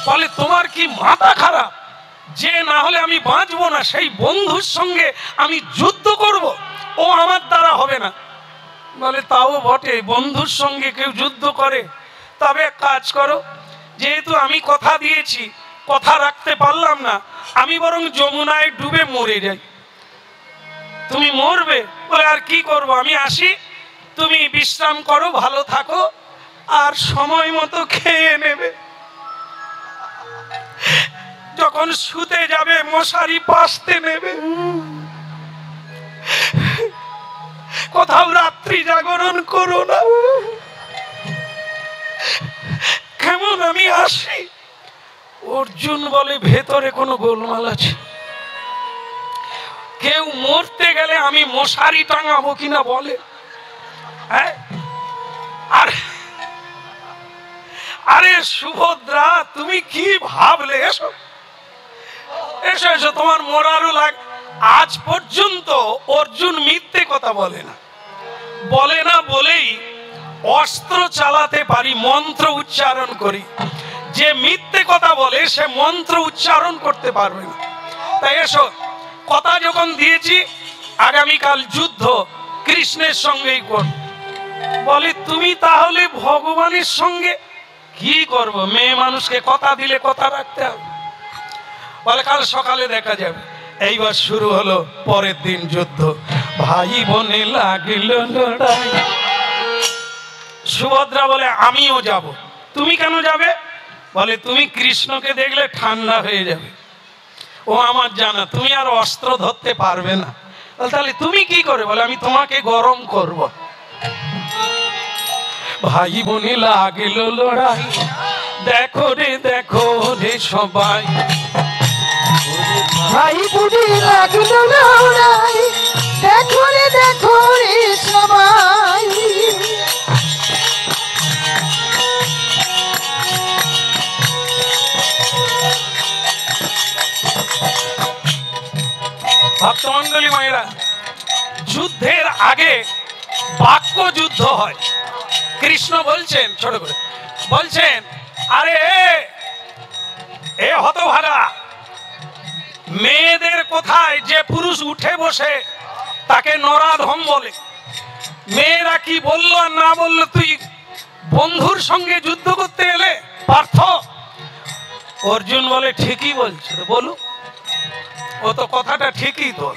বলে, তোমার কি মাথা খারাপ? যে না হলে আমি বাঁচবো না, সেই বন্ধুর সঙ্গে আমি যুদ্ধ করব, ও আমার দ্বারা হবে না। বলে, তাও বটে, বন্ধুর সঙ্গে কেউ যুদ্ধ করে? তবে কাজ করো, যেহেতু আমি কথা দিয়েছি, কথা রাখতে পারলাম না, আমি বরং যমুনায় ডুবে মরে যাই। তুমি মরবে? বলে, আর কি করব, আমি আসি, তুমি বিশ্রাম করো, ভালো থাকো, আর সময় মতো খেয়ে নেবে। যখন শুতে যাবে মশারি পাশতে নেবে, কোথাও রাত্রি জাগরণ করো না। কেমন, আমি আসি। অর্জুন বলে, ভেতরে কোনো গোলমাল আছে? কেউ মরতে গেলে আমি মশারি টাঙাবো কিনা বলে? হ্যাঁ, আরে সুভদ্রা, তুমি কি ভাবলে? এসো এসো এসো, তোমার মরারও লাগ। আজ পর্যন্ত অর্জুন মিথ্যে কথা বলে না, বলে না বলেই অস্ত্র চালাতে পারি, মন্ত্র উচ্চারণ করি। যে মিথ্যে কথা বলে সে মন্ত্র উচ্চারণ করতে পারবে না। তাই এসো, কথা যখন দিয়েছি আগামীকাল যুদ্ধ কৃষ্ণের সঙ্গেই করব। বলে তুমি তাহলে ভগবানের সঙ্গে কি করব? মেয়ে মানুষকে কথা দিলে কথা রাখতে হবে। বলে কাল সকালে দেখা যাবে। এইবার শুরু হলো পরের দিন যুদ্ধ। ভাই বোনে লাগিল লড়াই। সুভদ্রা বলে আমিও যাব। তুমি কেন যাবে? বলে তুমি কৃষ্ণকে দেখলে ঠান্ডা হয়ে যাবে। ও আমার জানা, তুমি আর অস্ত্র ধরতে পারবে না। তাহলে তুমি কি করে? বলে আমি তোমাকে গরম করব। ভাই বোনে লাগিল লড়াই, দেখো রে সবাই। ভাই বোনে লাগিল লড়াই, দেখো রে সবাই। ভক্তমন্ডলী মায়েরা, যুদ্ধের আগে বাক্য যুদ্ধ হয়। কৃষ্ণ বলছেন, ছোট করে বলছেন, আরে এ হতভাগা, মেয়েদের কোথায় যে পুরুষ উঠে বসে তাকে নরাধম বলে। মেয়েরা কি বললো আর না বললো, তুই বন্ধুর সঙ্গে যুদ্ধ করতে এলে পার্থ? অর্জুন বলে ঠিকই বলছে, বলুন। ও তো কথাটা ঠিকই, তো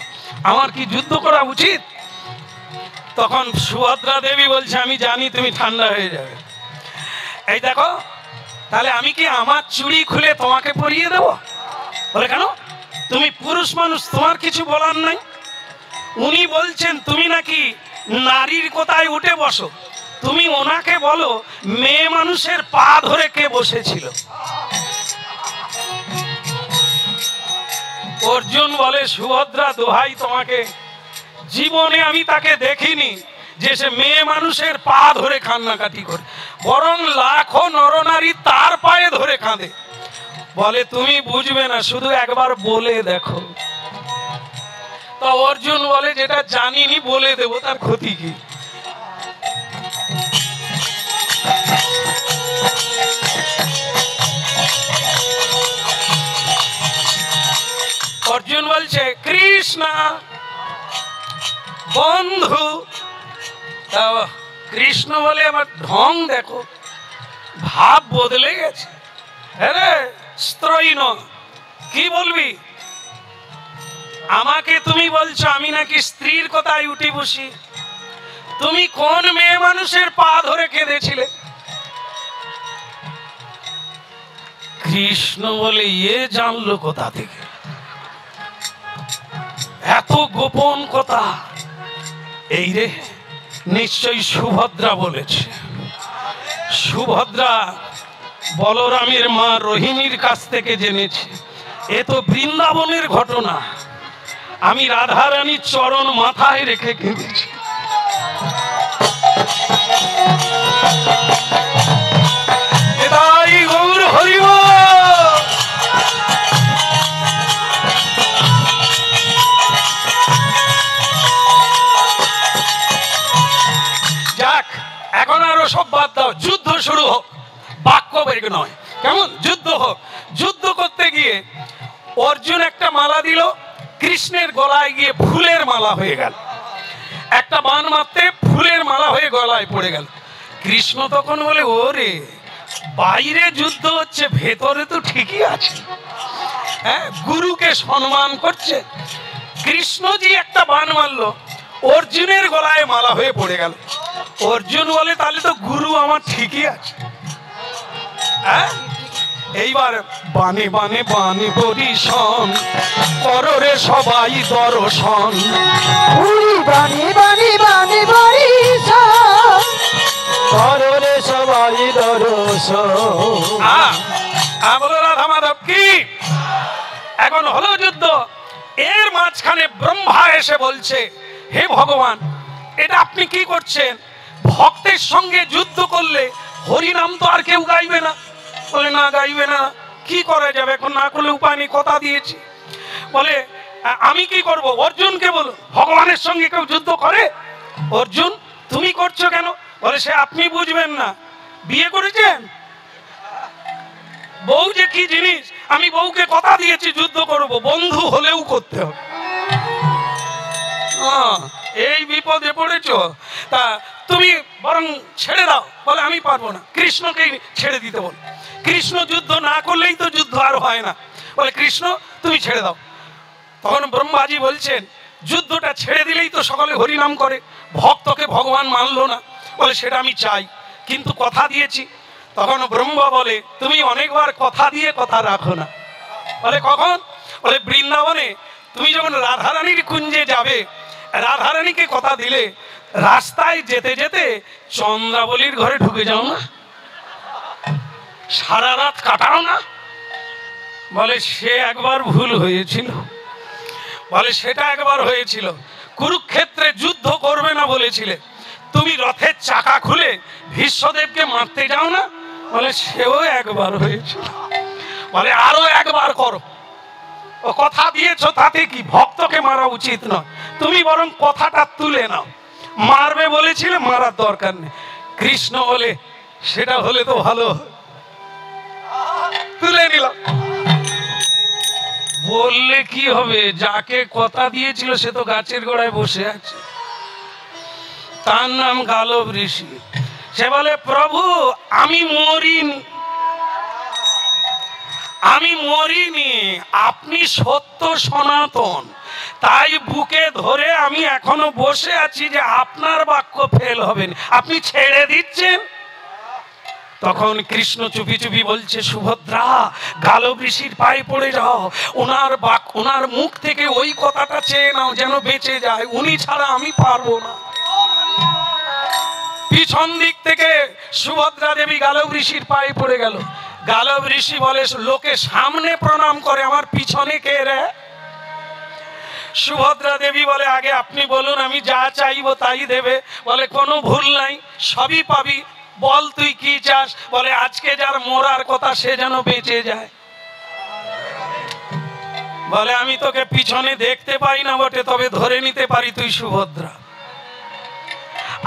আমার কি যুদ্ধ করা উচিত? তখন সুভদ্রা দেবী বলছে আমি জানি তুমি ঠান্ডা হয়ে যাবে। এই দেখো, তাহলে আমি কি আমার চুড়ি খুলে তোমাকে পরিয়ে দেব? বলে কেন? তুমি পুরুষ মানুষ, তোমার কিছু বলার নাই। উনি বলছেন তুমি নাকি নারীর কোথায় উঠে বসো। তুমি ওনাকে বলো মেয়ে মানুষের পা ধরে কে বসেছিল। অর্জুন বলে সুভদ্রা দোহাই তোমাকে, জীবনে আমি তাকে দেখিনি যে সে মেয়ে মানুষের পা ধরে কান্নাকাটি করে, বরং লাখো নরনারী তার পায়ে ধরে কাঁদে। বলে তুমি বুঝবে না, শুধু একবার বলে দেখো। তো অর্জুন বলে যেটা জানিনি বলে দেবো, তার ক্ষতি কি? অর্জুন বলছে কৃষ্ণ বন্ধু। কৃষ্ণ বলে আমার ঢং দেখো, ভাব বদলে গেছে। হ্যাঁ স্ত্রৈন, কি বলবি? আমাকে তুমি বলছো আমি নাকি স্ত্রীর কথায় উঠি বসি? তুমি কোন মেয়ে মানুষের পা ধরে কেঁদেছিলে? কৃষ্ণ বলে এ জানলো কোথা থেকে এত গোপন কথা? এই রে, নিশ্চয়ই সুভদ্রা বলেছে। সুভদ্রা বলরামের মা রোহিণীর কাছ থেকে জেনেছে। এ তো বৃন্দাবনের ঘটনা। আমি রাধারানীর চরণ মাথায় রেখে কেঁদেছি। গৌর হরিব। যাক, এখন আরো সব বাদ দাও, যুদ্ধ শুরু হোক। বাক্য বেগ নয়, কেমন? যুদ্ধ হোক। যুদ্ধ করতে গিয়ে অর্জুন একটা মালা দিল, কৃষ্ণের গলায় গিয়ে ফুলের মালা হয়ে গেল। একটা বান মারতে ফুলের মালা হয়ে গলায় পড়ে গেল। কৃষ্ণ তখন বলে ওরে, বাইরে যুদ্ধ হচ্ছে, ভেতরে তো ঠিকই আছে। হ্যাঁ, গুরুকে সম্মান করছে। কৃষ্ণজি একটা বান মারলো, অর্জুনের গলায় মালা হয়ে পড়ে গেল। অর্জুন বলে তাহলে তো গুরু আমার ঠিকই আছে। হ্যাঁ, এইবার বানে বানে বানে পরিশন কররে সবাই দর্শন। বানে বানে বানে পরিশন কররে সবাই দর্শন। বলো রাধা মাধব কি? এখন হলো যুদ্ধ। এর মাঝখানে ব্রহ্মা এসে বলছে হে ভগবান, এটা আপনি কি করছেন? ভক্তের সঙ্গে যুদ্ধ করলে হরিনাম তো আর কেউ গাইবে না। বলে না, গাইবে না, কি করা যাবে? এখন না করলে উপায় নেই, কথা দিয়েছি। বলে আমি কি করব? অর্জুনকে বলো, ভগবানের সঙ্গে কেউ যুদ্ধ করে? অর্জুন তুমি করছো কেন? বলে সে আপনি বুঝবেন না, বিয়ে করেছেন? বউ যে কি জিনিস, আমি বউকে কথা দিয়েছি যুদ্ধ করব, বন্ধু হলেও করতে হবে। এই বিপদে পড়েছো, তা তুমি বরং ছেড়ে দাও। বলে আমি পারবো না, কৃষ্ণকে ছেড়ে দিতে বল। কৃষ্ণ যুদ্ধ না করলেই তো যুদ্ধ আর হয় না। বলে কৃষ্ণ তুমি ছেড়ে দাও। তখন ব্রহ্মাজি বলছেন যুদ্ধটা ছেড়ে দিলেই তো সকলে হরিনাম করে, ভক্তকে ভগবান মানলো না। বলে সেটা আমি চাই, কিন্তু কথা দিয়েছি। তখন ব্রহ্মা বলে তুমি অনেকবার কথা দিয়ে কথা রাখো না। বলে কখন? বলে বৃন্দাবনে তুমি যখন রাধারানীর কুঞ্জে যাবে, রাধারানীকে কথা দিলে রাস্তায় যেতে যেতে চন্দ্রাবলীর ঘরে ঢুকে যাও না, সারা রাত কাটাও না। বলে সে একবার ভুল হয়েছিল। বলে সেটা একবার হয়েছিল, কুরুক্ষেত্রে যুদ্ধ করবে না বলেছিলে, তুমি রথের চাকা খুলে ভীষ্মদেবকে মারতে যাও না। বলে সেও একবার হয়েছিল। বলে আরো একবার করো। ও কথা দিয়েছো তাতে কি, ভক্তকে মারা উচিত নয়, তুমি বরং কথাটা তুলে নাও। মারবে বলেছিলে, মারার দরকার নেই। কৃষ্ণ বলে সেটা হলে তো ভালো, তুলে নিলাম। বললে কি হবে, যাকে কথা দিয়েছিল সে তো গাছের গোড়ায় বসে আছে, তার নাম গালব ঋষি। সে বলে প্রভু আমি মরিনি, আমি মরিনি, আপনি সত্য সনাতন, তাই বুকে ধরে আমি এখনো বসে আছি যে আপনার বাক্য ফেল হবে না, আপনি ছেড়ে দিচ্ছেন। তখন কৃষ্ণ চুপি চুপি বলছে সুভদ্রা গালব ঋষির পায়ে পড়ে যাও, ওনার মুখ থেকে ওই কথাটা চেয়ে নাও যেন বেঁচে যায়, উনি ছাড়া আমি পারবো না। পিছন দিক থেকে সুভদ্রা দেবী গালব ঋষির পায়ে পড়ে গেল। গালব ঋষি বলে লোকে সামনে প্রণাম করে, আমার পিছনে কে রে? সুভদ্রা দেবী বলে আগে আপনি বলুন, আমি যা চাইবো তাই দেবে। বলে কোনো ভুল নাই, সবই পাবি, বল তুই কি চাস? বলে আজকে যার মরার কথা সে যেন বেঁচে যায়। বলে আমি তোকে পিছনে দেখতে পাই না বটে, তবে ধরে নিতে পারি তুই সুভদ্রা।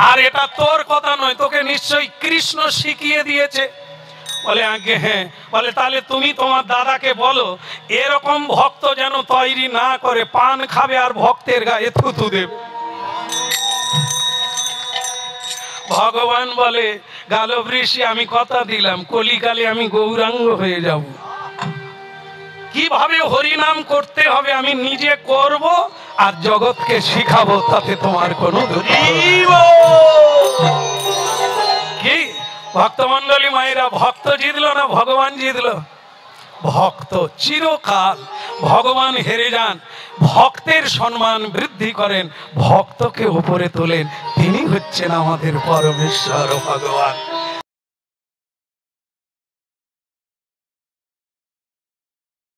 আর এটা তোর কথা নয়, তোকে নিশ্চয়ই কৃষ্ণ শিখিয়ে দিয়েছে। বলে আগে হ্যাঁ। বলে তাহলে তুমি তোমার দাদাকে বলো এরকম ভক্ত যেন তৈরি না করে, পান খাবে আর ভক্তের গায়ে থুতু দেবে। ভগবান বলে গালব ঋষি আমি কথা দিলাম কলিকালে আমি গৌরাঙ্গ হয়ে যাব, কিভাবে হরিনাম করতে হবে আমি নিজে করব আর জগৎকে শিখাবো, তাতে তোমার কোনো কি? ভক্তমন্ডলী মায়েরা, ভক্ত জিতলো না ভগবান জিতলো? ভক্ত চিরকাল, ভগবান হেরে যান, ভক্তের সম্মান বৃদ্ধি করেন, ভক্তকে উপরে তোলেন, তিনি হচ্ছেন আমাদের পরমেশ্বর ভগবান।